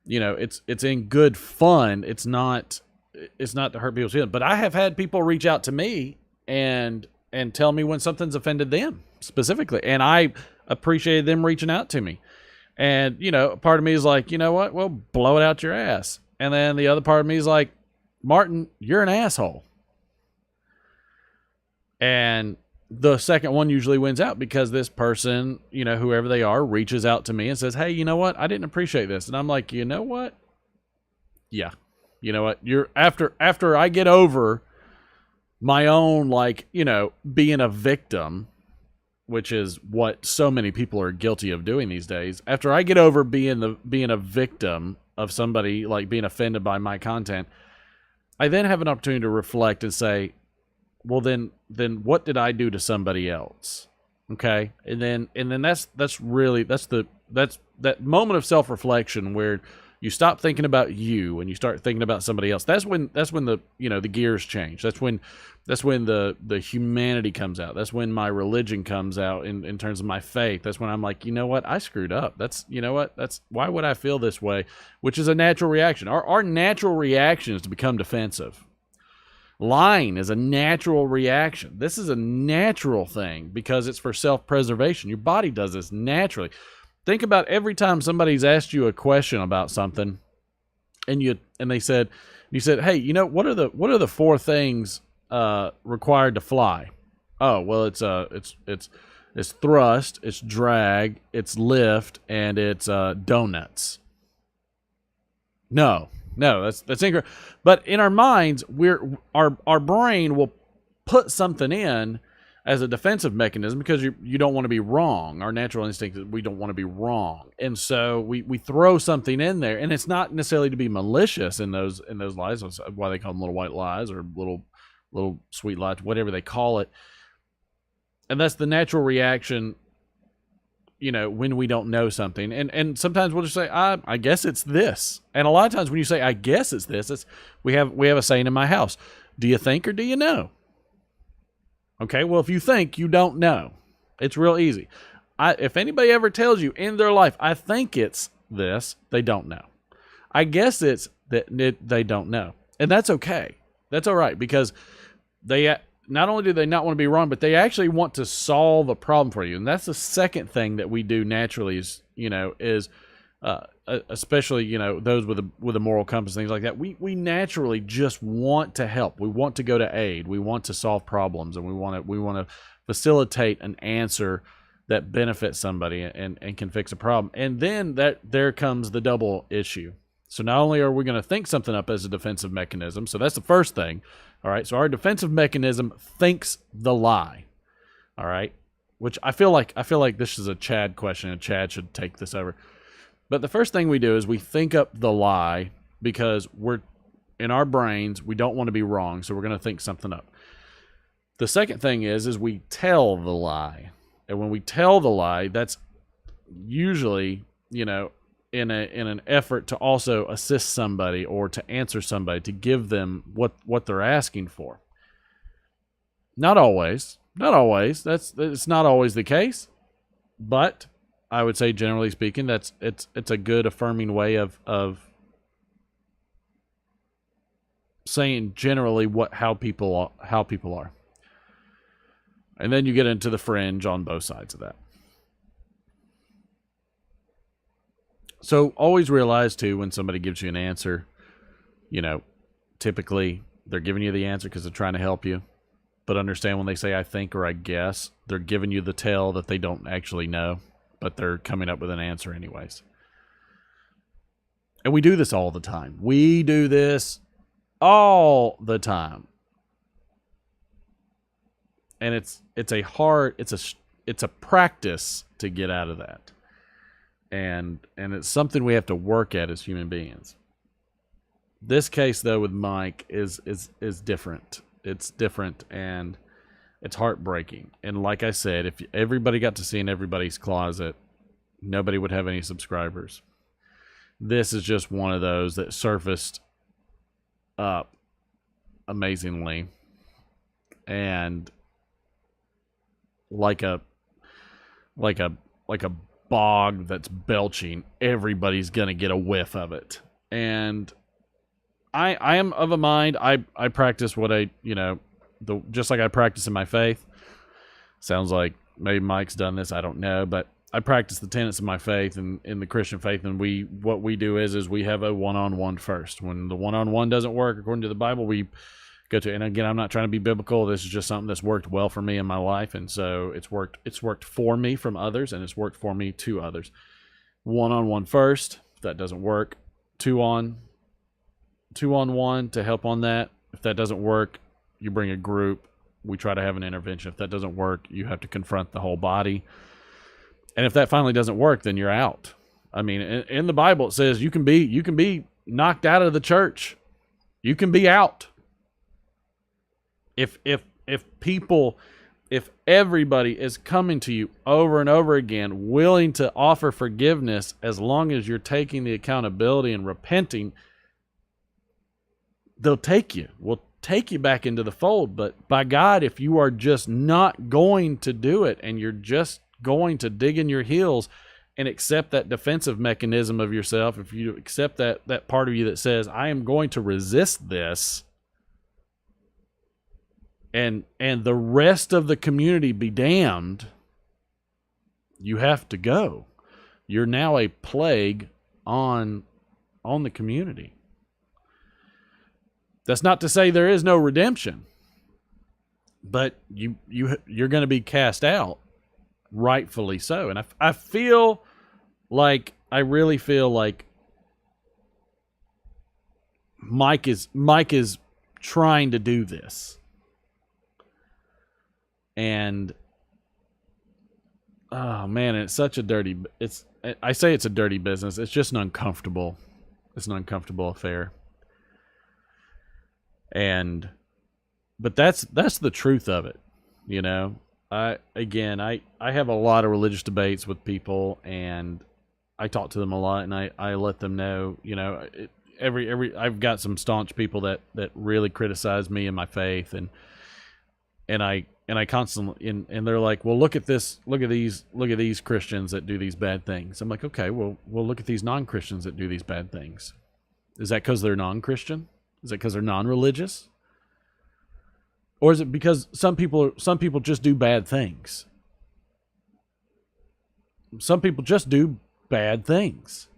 you know, it's in good fun. It's not to hurt people's feelings. But I have had people reach out to me and tell me when something's offended them specifically, and I appreciated them reaching out to me. And, you know, part of me is like, you know what? Well, blow it out your ass. And then the other part of me is like, Martin, you're an asshole. And the second one usually wins out, because this person, you know, whoever they are, reaches out to me and says, hey, you know what? I didn't appreciate this. And I'm like, you know what? Yeah. You know what? After I get over my own, like, you know, being a victim, which is what so many people are guilty of doing these days. After I get over being a victim of somebody, like being offended by my content, I then have an opportunity to reflect and say, well, then what did I do to somebody else? Okay. And then that's the that moment of self-reflection where you stop thinking about you and you start thinking about somebody else. That's when the the gears change. That's when the humanity comes out. That's when my religion comes out in terms of my faith. That's when I'm like, you know what, I screwed up. That's why would I feel this way? Which is a natural reaction. Our natural reaction is to become defensive. Lying is a natural reaction. This is a natural thing because it's for self-preservation. Your body does this naturally. Think about every time somebody's asked you a question about something, and you said, hey, what are the 4 things required to fly? Oh, well, it's thrust, it's drag, it's lift, and it's donuts. No, that's incorrect. But in our minds, our brain will put something in as a defensive mechanism because you don't want to be wrong. Our natural instinct is we don't want to be wrong, and so we throw something in there, and it's not necessarily to be malicious in those lies. That's why they call them little white lies or little sweet lies, whatever they call it. And that's the natural reaction, when we don't know something, and sometimes we'll just say, I guess it's this. And a lot of times when you say I guess it's this, we have a saying in my house: do you think or do you know? Okay, well, if you think, you don't know. It's real easy. If anybody ever tells you in their life, I think it's this, they don't know. I guess it's that, they don't know. And that's okay. That's all right, because they not only do they not want to be wrong, but they actually want to solve a problem for you. And that's the second thing that we do naturally is especially, those with a moral compass, things like that. We naturally just want to help. We want to go to aid. We want to solve problems, and we want to facilitate an answer that benefits somebody and can fix a problem. And then there comes the double issue. So not only are we going to think something up as a defensive mechanism, so that's the first thing. All right. So our defensive mechanism thinks the lie. All right. Which I feel like this is a Chad question, and Chad should take this over. But the first thing we do is we think up the lie because we're in our brains, we don't want to be wrong, so we're going to think something up. The second thing is we tell the lie. And when we tell the lie, that's usually, in an effort to also assist somebody or to answer somebody, to give them what they're asking for. Not always. It's not always the case, but I would say, generally speaking, it's a good affirming way of saying generally how people are. And then you get into the fringe on both sides of that. So always realize too, when somebody gives you an answer, typically they're giving you the answer because they're trying to help you. But understand when they say I think or I guess, they're giving you the tell that they don't actually know, but they're coming up with an answer anyways. And we do this all the time. We do this all the time. And it's a practice to get out of that. And it's something we have to work at as human beings. This case though with Mike is different. It's different and it's heartbreaking. And like I said, if everybody got to see in everybody's closet, nobody would have any subscribers. This is just one of those that surfaced up amazingly. And like a bog that's belching, everybody's gonna get a whiff of it. And I am of a mind, I practice what just like I practice in my faith. Sounds like maybe Mike's done this, I don't know, but I practice the tenets of my faith and in the Christian faith, and what we do is we have a one-on-one first. When the one-on-one doesn't work according to the Bible, we go to, and again, I'm not trying to be biblical. This is just something that's worked well for me in my life, and so it's worked for me from others, and it's worked for me to others. One-on-one first. If that doesn't work, two-on-one to help on that. If that doesn't work, you bring a group. We try to have an intervention. If that doesn't work, you have to confront the whole body. And if that finally doesn't work, then you're out. I mean, in the Bible it says you can be knocked out of the church. You can be out. If people if everybody is coming to you over and over again, willing to offer forgiveness, as long as you're taking the accountability and repenting, they'll take you. We'll take you back into the fold. But by God, if you are just not going to do it, and you're just going to dig in your heels and accept that defensive mechanism of yourself, if you accept that part of you that says, I am going to resist this, and the rest of the community be damned, you have to go. You're now a plague on the community. That's not to say there is no redemption, but you're going to be cast out, rightfully so. And I feel like, I really feel like Mike is trying to do this. And oh man, it's such a dirty, I say it's a dirty business. It's just an uncomfortable affair. But that's the truth of it. You know, I have a lot of religious debates with people, and I talk to them a lot, and I let them know, you know, I've got some staunch people that really criticize me and my faith, and I constantly, and they're like, well, look at these Christians that do these bad things. I'm like, okay, well, look at these non-Christians that do these bad things. Is that because they're non-Christian? Is it because they're non-religious? Or is it because some people just do bad things? Some people just do bad things.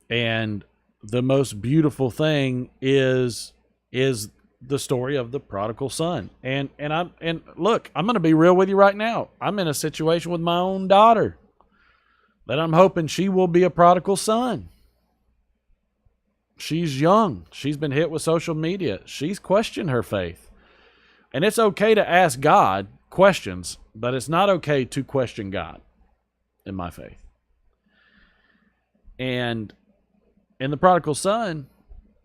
And the most beautiful thing is the story of the prodigal son. And look, I'm going to be real with you right now. I'm in a situation with my own daughter that I'm hoping she will be a prodigal son. She's young. She's been hit with social media. She's questioned her faith. And it's okay to ask God questions, but it's not okay to question God in my faith. And in the prodigal son,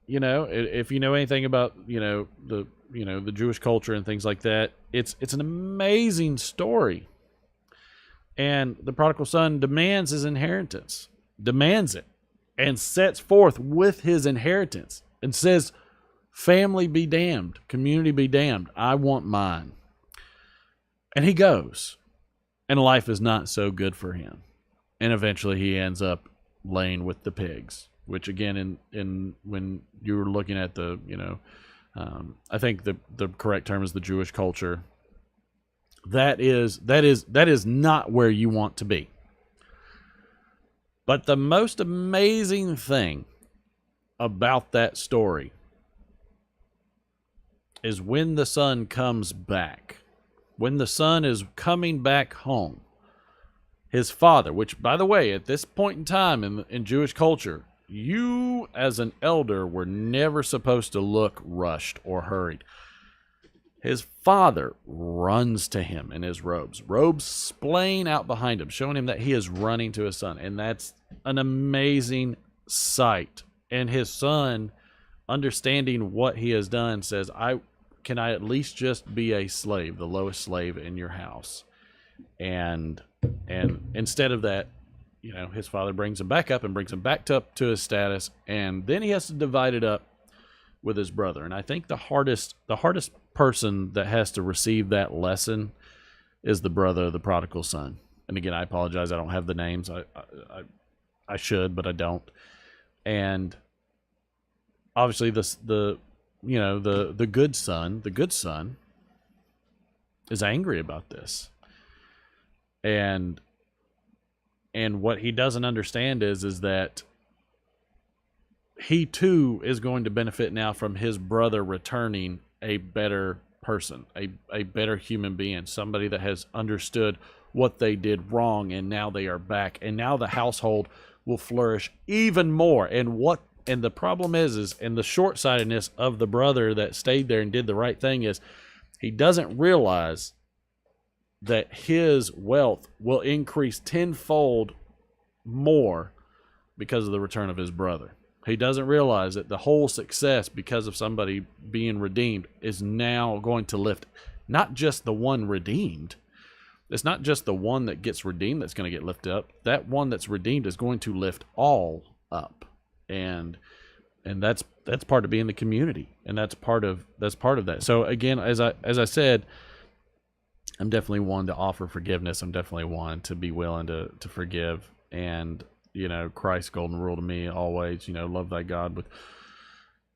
you know, if you know anything about, the Jewish culture and things like that, it's an amazing story. And the prodigal son demands his inheritance, demands it, and sets forth with his inheritance and says, family be damned, community be damned, I want mine. And he goes, and life is not so good for him. And eventually he ends up laying with the pigs, which again, in when you're looking at the, I think the correct term is the Jewish culture. That is not where you want to be. But the most amazing thing about that story is when the son comes back, when the son is coming back home, his father, which, by the way, at this point in time in Jewish culture, you as an elder were never supposed to look rushed or hurried. His father runs to him in his robes splaying out behind him, showing him that he is running to his son. And that's an amazing sight. And his son, understanding what he has done, says, can I at least just be a slave, the lowest slave in your house? And instead of that, his father brings him back up and brings him back up to his status. And then he has to divide it up with his brother. And I think the hardest person that has to receive that lesson is the brother of the prodigal son. And again, I apologize, I don't have the names. I should, but I don't. And obviously the good son is angry about this. And what he doesn't understand is that he too is going to benefit now from his brother returning a better person, a better human being, somebody that has understood what they did wrong, and now they are back, and now the household will flourish even more. And the problem is and the short-sightedness of the brother that stayed there and did the right thing is he doesn't realize that his wealth will increase tenfold more because of the return of his brother. He doesn't realize that the whole success because of somebody being redeemed is now going to lift not just the one redeemed. It's not just the one that gets redeemed that's going to get lifted up. That one that's redeemed is going to lift all up, and that's part of being the community, and that's part of that. So again, as I said, I'm definitely one to offer forgiveness. I'm definitely one to be willing to forgive. And, Christ's golden rule to me always, love thy God with,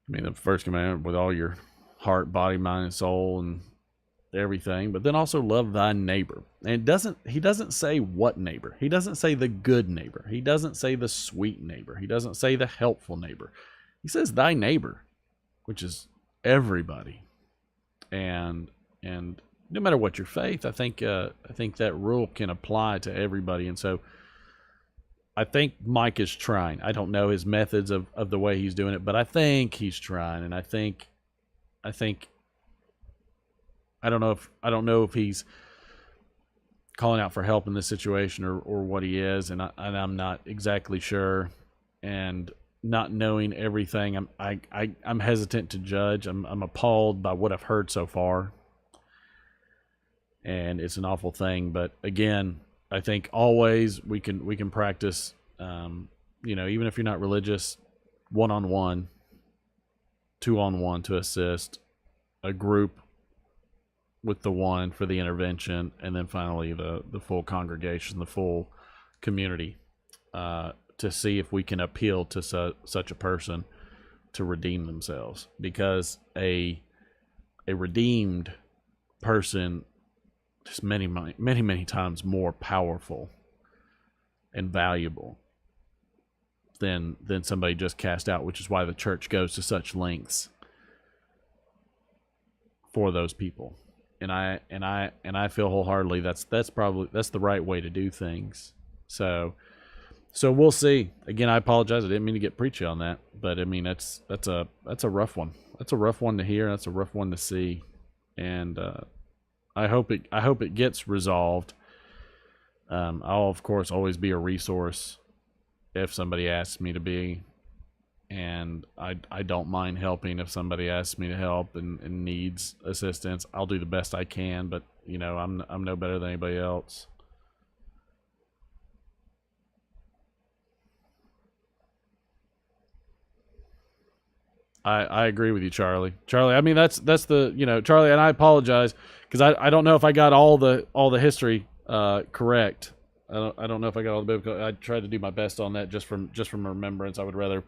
the first commandment with all your heart, body, mind, and soul, and everything. But then also love thy neighbor. And he doesn't say what neighbor. He doesn't say the good neighbor. He doesn't say the sweet neighbor. He doesn't say the helpful neighbor. He says thy neighbor, which is everybody. And no matter what your faith, I think that rule can apply to everybody. And so I think Mike is trying. I don't know his methods of the way he's doing it, but I think he's trying. And I don't know if he's calling out for help in this situation or what he is, and I'm not exactly sure. And not knowing everything, I'm hesitant to judge. I'm appalled by what I've heard so far. And it's an awful thing, but again, I think always we can practice, even if you're not religious, 1-on-1, 2-on-1 to assist, a group with the one for the intervention, and then finally the full congregation, the full community, to see if we can appeal to such a person to redeem themselves, because a redeemed person is many times more powerful and valuable than somebody just cast out, which is why the church goes to such lengths for those people. And I feel wholeheartedly that's the right way to do things. So we'll see. Again, I apologize. I didn't mean to get preachy on that, but that's a rough one. That's a rough one to hear. That's a rough one to see. And I hope it gets resolved. I'll of course always be a resource if somebody asks me to be, and I don't mind helping if somebody asks me to help and needs assistance. I'll do the best I can, but I'm no better than anybody else. I agree with you, Charlie. Charlie, that's the Charlie, and I apologize because I don't know if I got all the history correct. I don't know if I got all the biblical. I tried to do my best on that just from remembrance. I would rather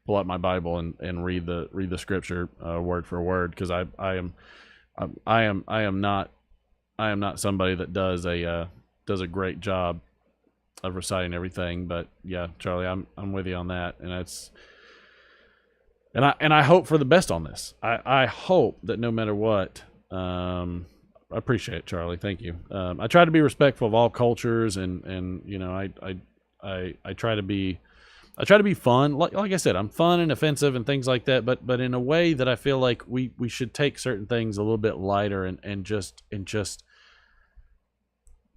pull out my Bible and read the scripture word for word, because I am not somebody that does a great job of reciting everything. But yeah, Charlie, I'm with you on that, and that's. And I hope for the best on this. I hope that no matter what, I appreciate it, Charlie. Thank you. I try to be respectful of all cultures, and I try to be fun. Like I said, I'm fun and offensive and things like that, but in a way that I feel like we should take certain things a little bit lighter and just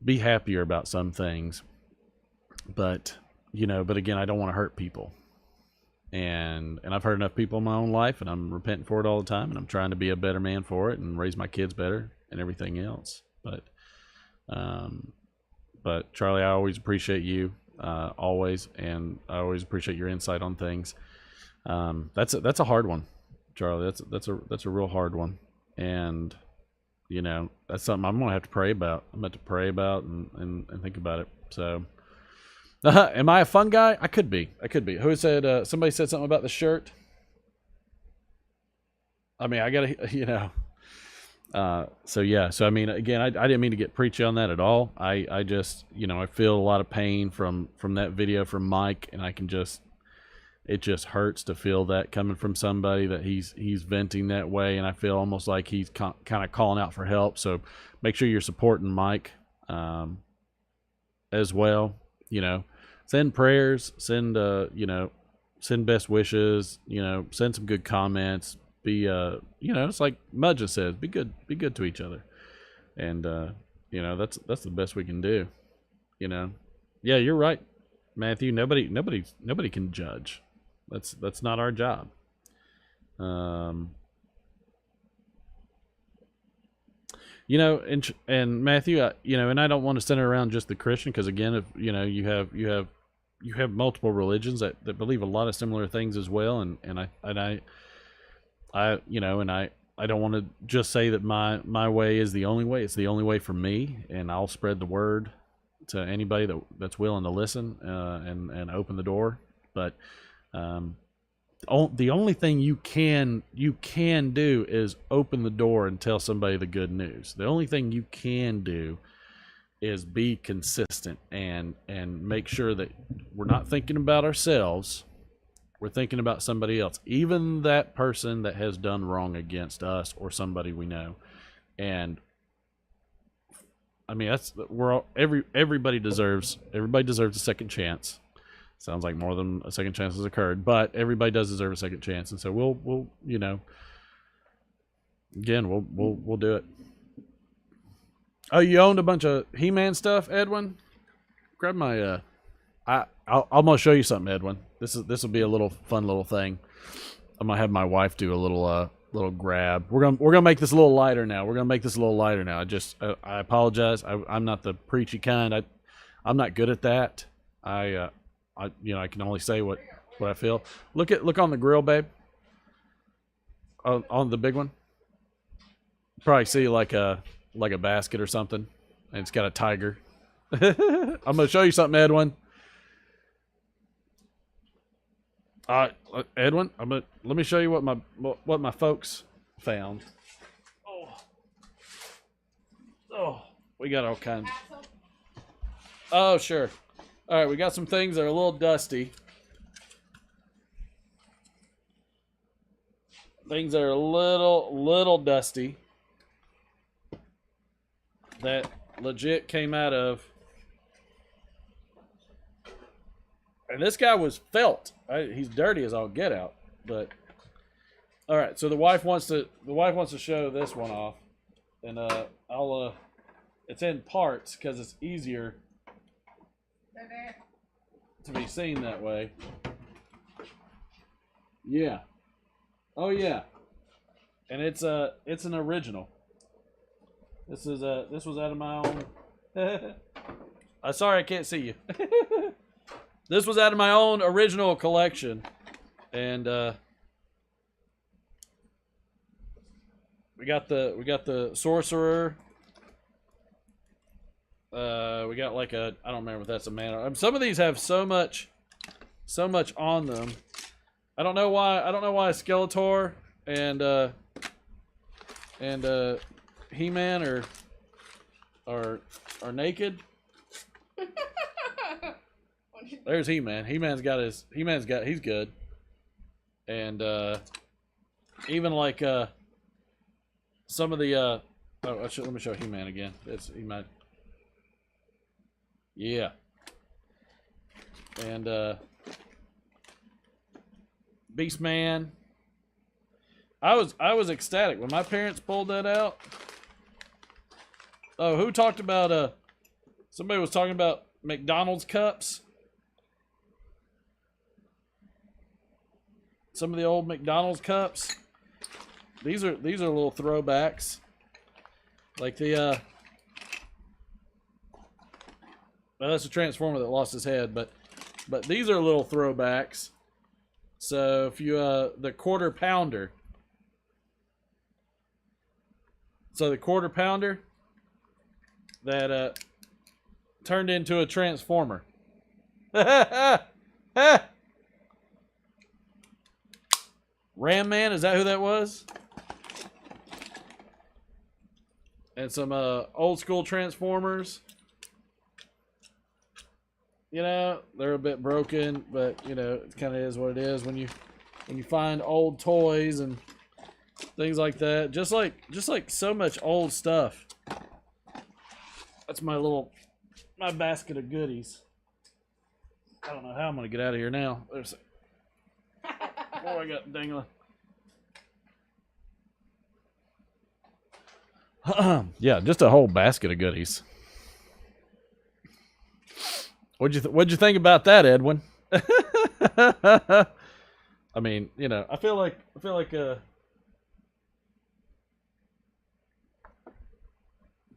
be happier about some things. But again, I don't want to hurt people. And I've hurt enough people in my own life, and I'm repenting for it all the time, and I'm trying to be a better man for it and raise my kids better and everything else. But Charlie, I always appreciate you, always, and I always appreciate your insight on things. That's a hard one, Charlie. That's a real hard one, and that's something I'm gonna have to pray about. I'm going to pray about and think about it. So. Am I a fun guy? I could be. Who said? Somebody said something about the shirt. I gotta, So yeah. So again, I didn't mean to get preachy on that at all. I just, I feel a lot of pain from that video from Mike, and it just hurts to feel that coming from somebody that he's venting that way, and I feel almost like he's kind of calling out for help. So make sure you're supporting Mike, as well. Send prayers, send best wishes, send some good comments, be, it's like Mudja says, be good to each other. And, that's the best we can do, Yeah, you're right, Matthew. Nobody can judge. That's not our job. You know, and Matthew, and I don't want to center around just the Christian, because again, if you have multiple religions that believe a lot of similar things as well, and I don't want to just say that my way is the only way. It's the only way for me, and I'll spread the word to anybody that's willing to listen and open the door. But the only thing you can do is open the door and tell somebody the good news. The only thing you can do is be consistent and make sure that we're not thinking about ourselves. We're thinking about somebody else, even that person that has done wrong against us or somebody we know. And I mean, everybody deserves a second chance. Sounds like more than a second chance has occurred, but everybody does deserve a second chance, and so we'll do it. Oh, you owned a bunch of He-Man stuff, Edwin? Grab my I'm gonna show you something, Edwin. This will be a little fun little thing. I'm gonna have my wife do a little grab. We're gonna make this a little lighter now. I apologize. I'm not the preachy kind. I'm not good at that. I can only say what I feel. Look on the grill, babe. On the big one. Probably see like a basket or something, and it's got a tiger. I'm gonna show you something, Edwin. Edwin, let me show you what my folks found. Oh, we got all kinds. Oh, sure. All right, we got some things that are a little dusty. Things that are a little dusty. That legit came out of. And this guy was felt. He's dirty as all get out. But all right, so the wife wants to show this one off, and it's in parts because it's easier to be seen that way. Yeah. Oh yeah. And it's an original. This was out of my own. Sorry, I can't see you. This was out of my own original collection, and we got the sorcerer. We got like I don't remember if that's a man. Some of these have so much on them. I don't know why Skeletor and He-Man are naked. There's He-Man. He's good. And even like some of the let me show He-Man again. It's He-Man. Yeah. And Beastman. I was ecstatic when my parents pulled that out. Oh, who talked about somebody was talking about McDonald's cups? Some of the old McDonald's cups. These are little throwbacks. Like the well, that's a Transformer that lost his head, but these are little throwbacks. So if you the quarter pounder. So the quarter pounder that turned into a Transformer. Ram Man, is that who that was? And some old school Transformers. You know, they're a bit broken, but you know, it kind of is what it is when you find old toys and things like that. Just like so much old stuff. That's my basket of goodies. I don't know how I'm gonna get out of here now. Oh, I got dangling. Yeah, just a whole basket of goodies. What'd you think about that, Edwin? I mean, you know, I feel like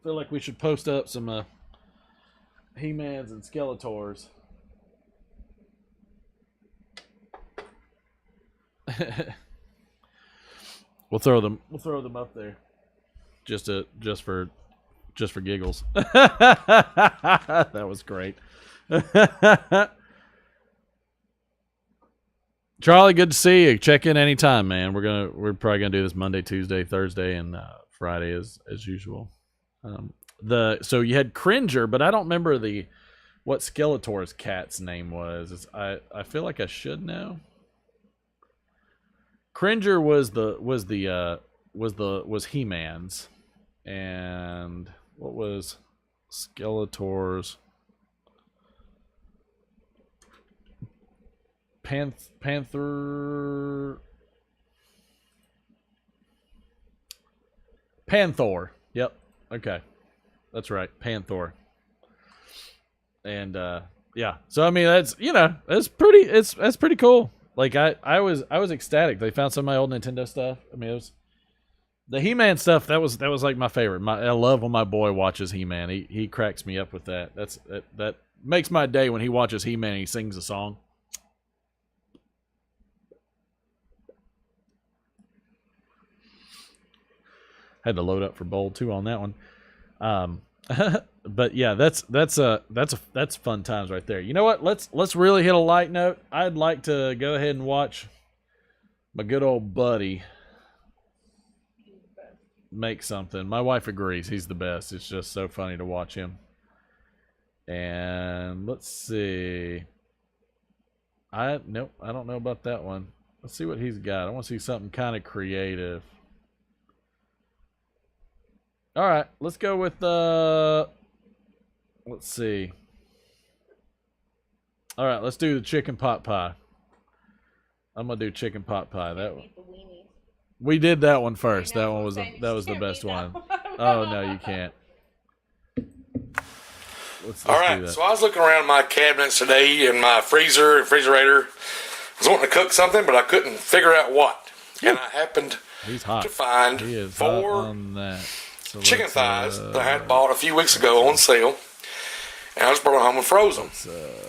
feel like we should post up some He-Mans and Skeletors. We'll throw them up there. Just for giggles. That was great. Charlie, good to see you. Check in anytime, man. We're probably gonna do this Monday, Tuesday, Thursday, and Friday as usual. So you had Cringer, but I don't remember what Skeletor's cat's name was. I feel like I should know. Cringer was He-Man's, and what was Skeletor's? Panther. Yep. Okay. That's right. Panther. And yeah. So I mean that's pretty cool. Like I was ecstatic. They found some of my old Nintendo stuff. I mean it was the He-Man stuff, that was like my favorite. I love when my boy watches He-Man. He cracks me up with that. That makes my day when he watches He-Man and he sings a song. Had to load up for bowl too on that one. But yeah, that's fun times right there. You know what? Let's really hit a light note. I'd like to go ahead and watch my good old buddy make something. My wife agrees. He's the best. It's just so funny to watch him. And let's see. I don't know about that one. Let's see what he's got. I want to see something kind of creative. All right, let's go with let's see. All right, let's do the chicken pot pie. I'm gonna do chicken pot pie. That one. We did that one first. That was the best one. Oh no, you can't. Let's All right, so I was looking around my cabinets today in my freezer and refrigerator. I was wanting to cook something, but I couldn't figure out what. And I happened to find 4 chicken thighs that I had bought a few weeks ago on sale. And I just brought them home and froze them.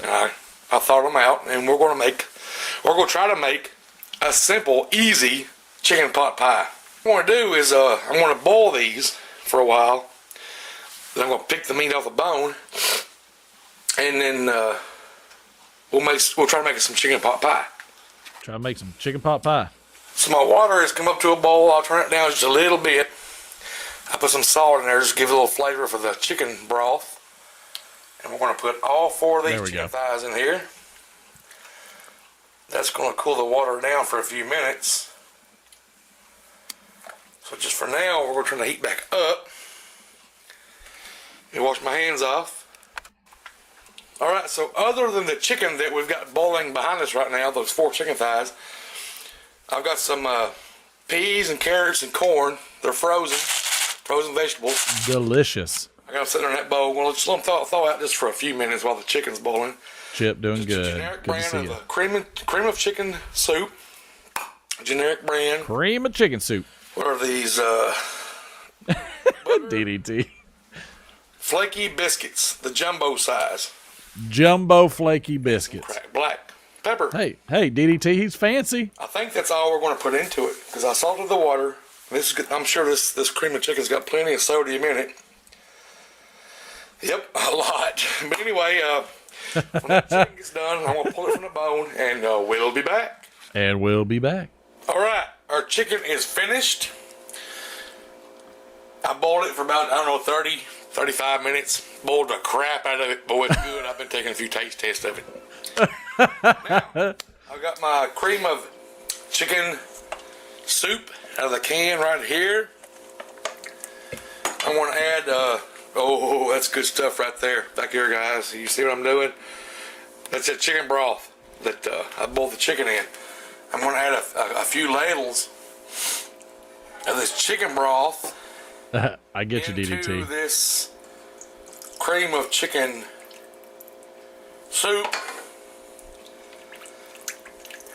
I thawed them out, and we're going to try to make a simple, easy chicken pot pie. What I'm going to do is I'm going to boil these for a while. Then I'm going to pick the meat off the bone, and then we'll try to make some chicken pot pie. Try to make some chicken pot pie. So my water has come up to a boil. I'll turn it down just a little bit. I put some salt in there just to give it a little flavor for the chicken broth. And we're going to put all 4 of these chicken thighs in here. That's going to cool the water down for a few minutes. So just for now, we're going to turn the heat back up. And wash my hands off. Alright, so other than the chicken that we've got boiling behind us right now, those 4 chicken thighs, I've got some peas and carrots and corn. They're frozen vegetables. Delicious. I got them sitting in that bowl. Well, just let them thaw out just for a few minutes while the chicken's boiling. Chip, doing just good. A generic good to brand see of you. cream of chicken soup. A generic brand. Cream of chicken soup. What are these? DDT. Flaky biscuits, the jumbo size. Jumbo flaky biscuits. Cracked black pepper. Hey, DDT, he's fancy. I think that's all we're going to put into it because I salted the water. I'm sure this cream of chicken's got plenty of sodium in it. Yep, a lot. But anyway, when that chicken gets done, I'm going to pull it from the bone, and we'll be back. All right, our chicken is finished. I boiled it for about, 30, 35 minutes. Boiled the crap out of it. Boy, it's good. I've been taking a few taste tests of it. Now, I've got my cream of chicken soup out of the can right here. I want to add, that's good stuff right there. Back here, guys. You see what I'm doing? That's that chicken broth that I boiled the chicken in. I'm going to add a few ladles of this chicken broth. I get you, DDT. Into this cream of chicken soup.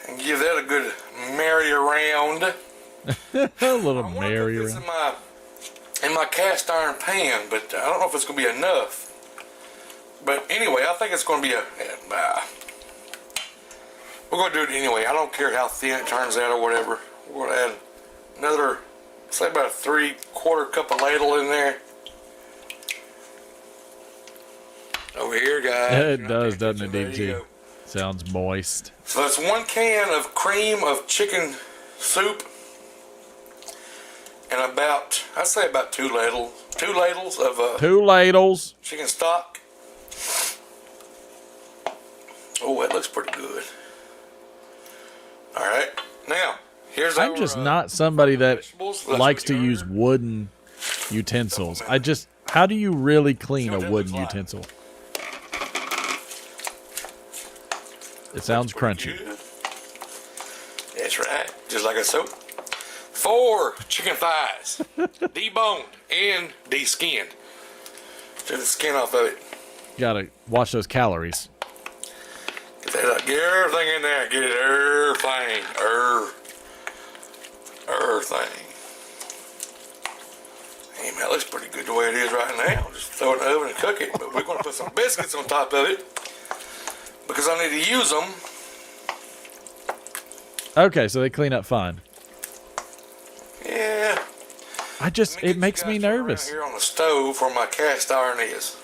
And give that a good marry around. A little marry around. In my in my cast iron pan, but I don't know if it's going to be enough. But anyway, I think it's going to be we're going to do it anyway. I don't care how thin it turns out or whatever. We're going to add another, say about a 3/4 cup of ladle in there. Over here, guys. It does, doesn't it, DG? Sounds moist. So that's 1 can of cream of chicken soup. And about, I'd say about 2 ladles. 2 ladles of 2 ladles. Chicken stock. Oh, that looks pretty good. All right, now here's. I'm just not somebody that likes to use wooden utensils. How do you really clean a wooden utensil? It sounds crunchy. That's right, just like a soap. 4 chicken thighs, deboned and de-skinned. Take the skin off of it. Gotta watch those calories. Get get everything in there. Get everything. Everything. Hey, man, that looks pretty good the way it is right now. Just throw it in the oven and cook it. But we're going to put some biscuits on top of it because I need to use them. Okay, so they clean up fine. Yeah. It makes me nervous. Here on the stove where my cast iron is.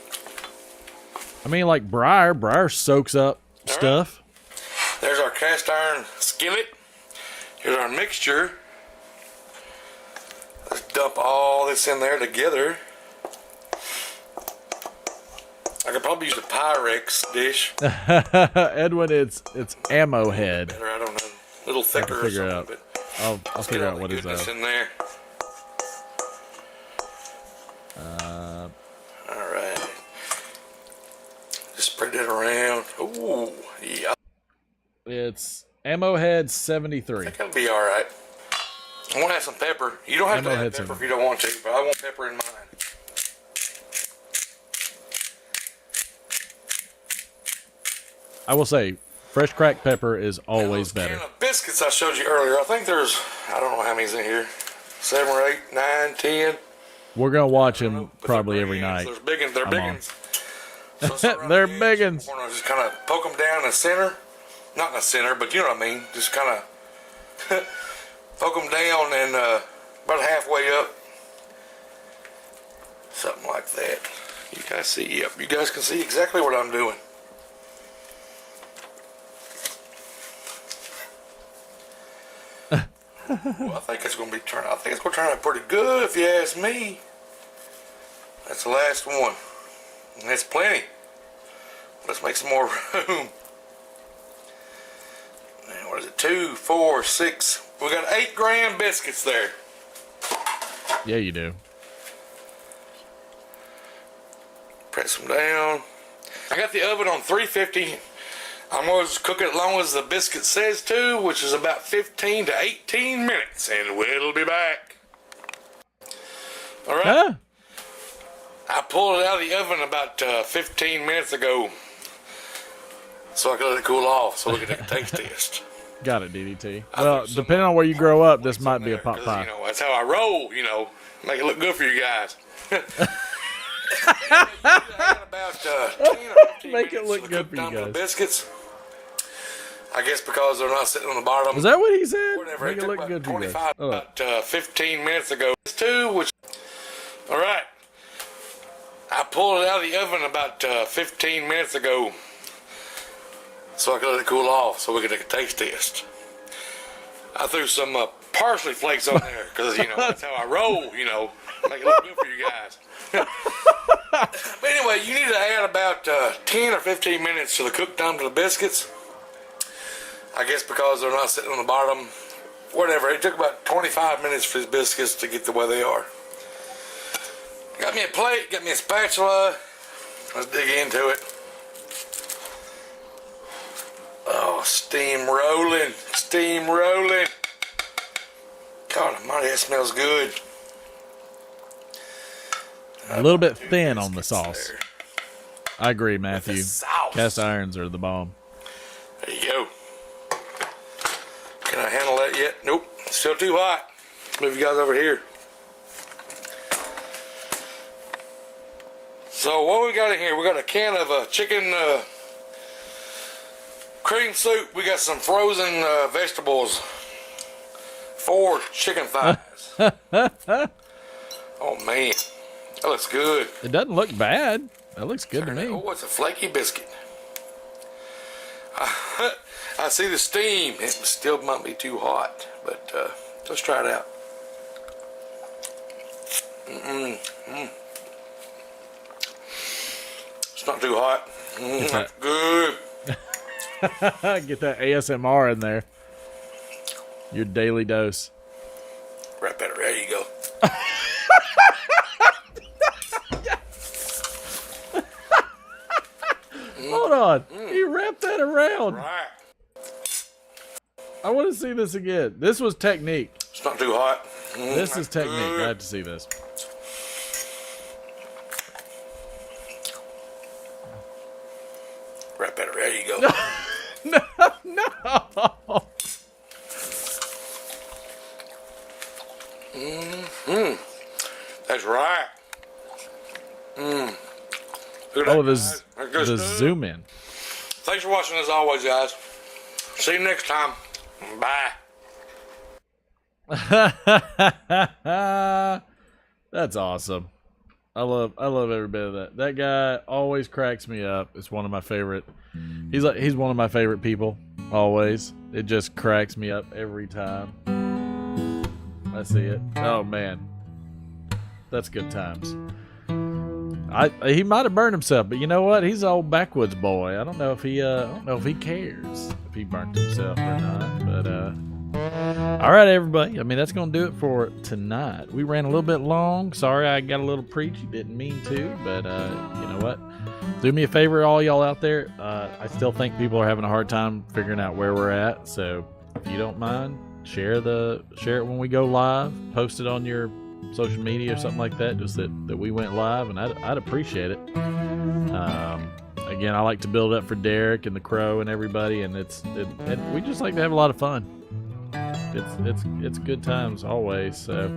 I mean, like Briar soaks up stuff. There's our cast iron skillet. Here's our mixture. Let's dump all this in there together. I could probably use a Pyrex dish. Edwin, it's ammo head. Better, I don't know. A little thicker or something. I'll figure out what is in there. All right. Just spread it around. Ooh, yeah. It's ammo head 73. I think that'll be all right. I want to have some pepper. You don't have to have pepper if you don't want to, but I want pepper in mine. I will say, fresh cracked pepper is always better. Can of biscuits I showed you earlier. I think there's, I don't know how many's in here. 7 or 8, 9, 10. We're gonna watch him probably every night. There's big ones. They're big ones. So they're big ones. We're gonna just kind of poke them down in the center. Not in the center, but you know what I mean. Just kind of poke them down and about halfway up. Something like that. You guys see? Yep. You guys can see exactly what I'm doing. Well, I think it's going to turn out pretty good if you ask me. That's the last one. And that's plenty. Let's make some more room. Now, what is it? 2, 4, 6. We got 8-gram biscuits there. Yeah, you do. Press them down. I got the oven on 350. I'm going to cook it as long as the biscuit says to, which is about 15 to 18 minutes, and we'll be back. All right. Huh? I pulled it out of the oven about 15 minutes ago, so I could let it cool off, so we could take a taste test. Got it, DDT. Well, depending on where you grow up, this might be a pot pie. You know, that's how I roll. You know, make it look good for you guys. About 10 or 15 make it look good for you guys. Biscuits. I guess because they're not sitting on the bottom. Is that what he said? Whatever. Make it look good for you guys. About 15 minutes ago. All right. I pulled it out of the oven about 15 minutes ago, so I could let it cool off, so we could take a taste test. I threw some parsley flakes on there because you know that's how I roll. You know, make it look good for you guys. But anyway, you need to add about 10 or 15 minutes to the cook time to the biscuits. I guess because they're not sitting on the bottom. Whatever. It took about 25 minutes for these biscuits to get the way they are. Got me a plate, got me a spatula. Let's dig into it. Oh, steam rolling. Steam rolling. God almighty, that smells good. A little bit thin on the sauce. I agree, Matthew. Cast irons are the bomb. There you go. Can I handle that yet? Nope. Still too hot. Let's move you guys over here. So what we got in here? We got a can of chicken cream soup. We got some frozen vegetables. 4 chicken thighs. Oh man, that looks good. It doesn't look bad. That looks good to me. Oh, it's a flaky biscuit. I see the steam. It still might be too hot, but let's try it out. It's not too hot. That's good. Get that ASMR in there. Your daily dose. Right better. There you go. Hold on. He wrapped that around. Right. I want to see this again. This was technique. It's not too hot. This is technique. I have to see this. Right better. There you go. No. That's right. Oh, the zoom in. Thanks for watching as always, guys. See you next time. Bye. That's awesome. I love every bit of that. That guy always cracks me up. It's one of my favorite. He's one of my favorite people. Always. It just cracks me up every time I see it. Oh man, that's good times. He might have burned himself, but you know what? He's an old backwoods boy. I don't know if he cares if he burnt himself or not. But all right, everybody. I mean, that's gonna do it for tonight. We ran a little bit long. Sorry, I got a little preachy. Didn't mean to, but you know what? Do me a favor, all y'all out there. I still think people are having a hard time figuring out where we're at. So if you don't mind, share it when we go live. Post it on your social media or something like that, just that we went live, and I'd appreciate it. Again, I like to build up for Derek and the Crow and everybody, and we just like to have a lot of fun. It's good times always. So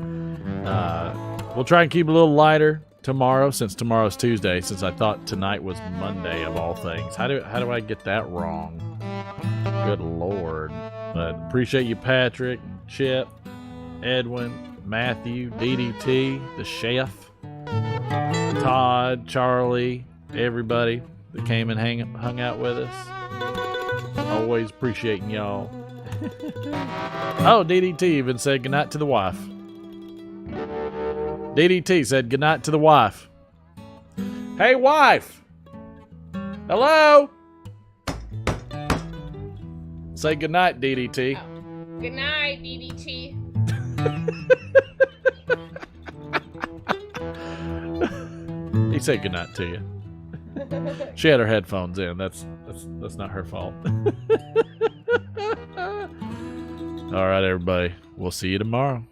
we'll try and keep it a little lighter tomorrow, since tomorrow's Tuesday, since I thought tonight was Monday of all things. How do I get that wrong? Good Lord. But appreciate you, Patrick, Chip, Edwin, Matthew, DDT, the chef, Todd, Charlie, everybody that came and hung out with us. Always appreciating y'all. Oh, DDT even said goodnight to the wife. DDT said goodnight to the wife. Hey, wife! Hello? Say goodnight, DDT. Oh. Good night, DDT. He said goodnight to you. She had her headphones in. That's not her fault. All right, everybody. We'll see you tomorrow.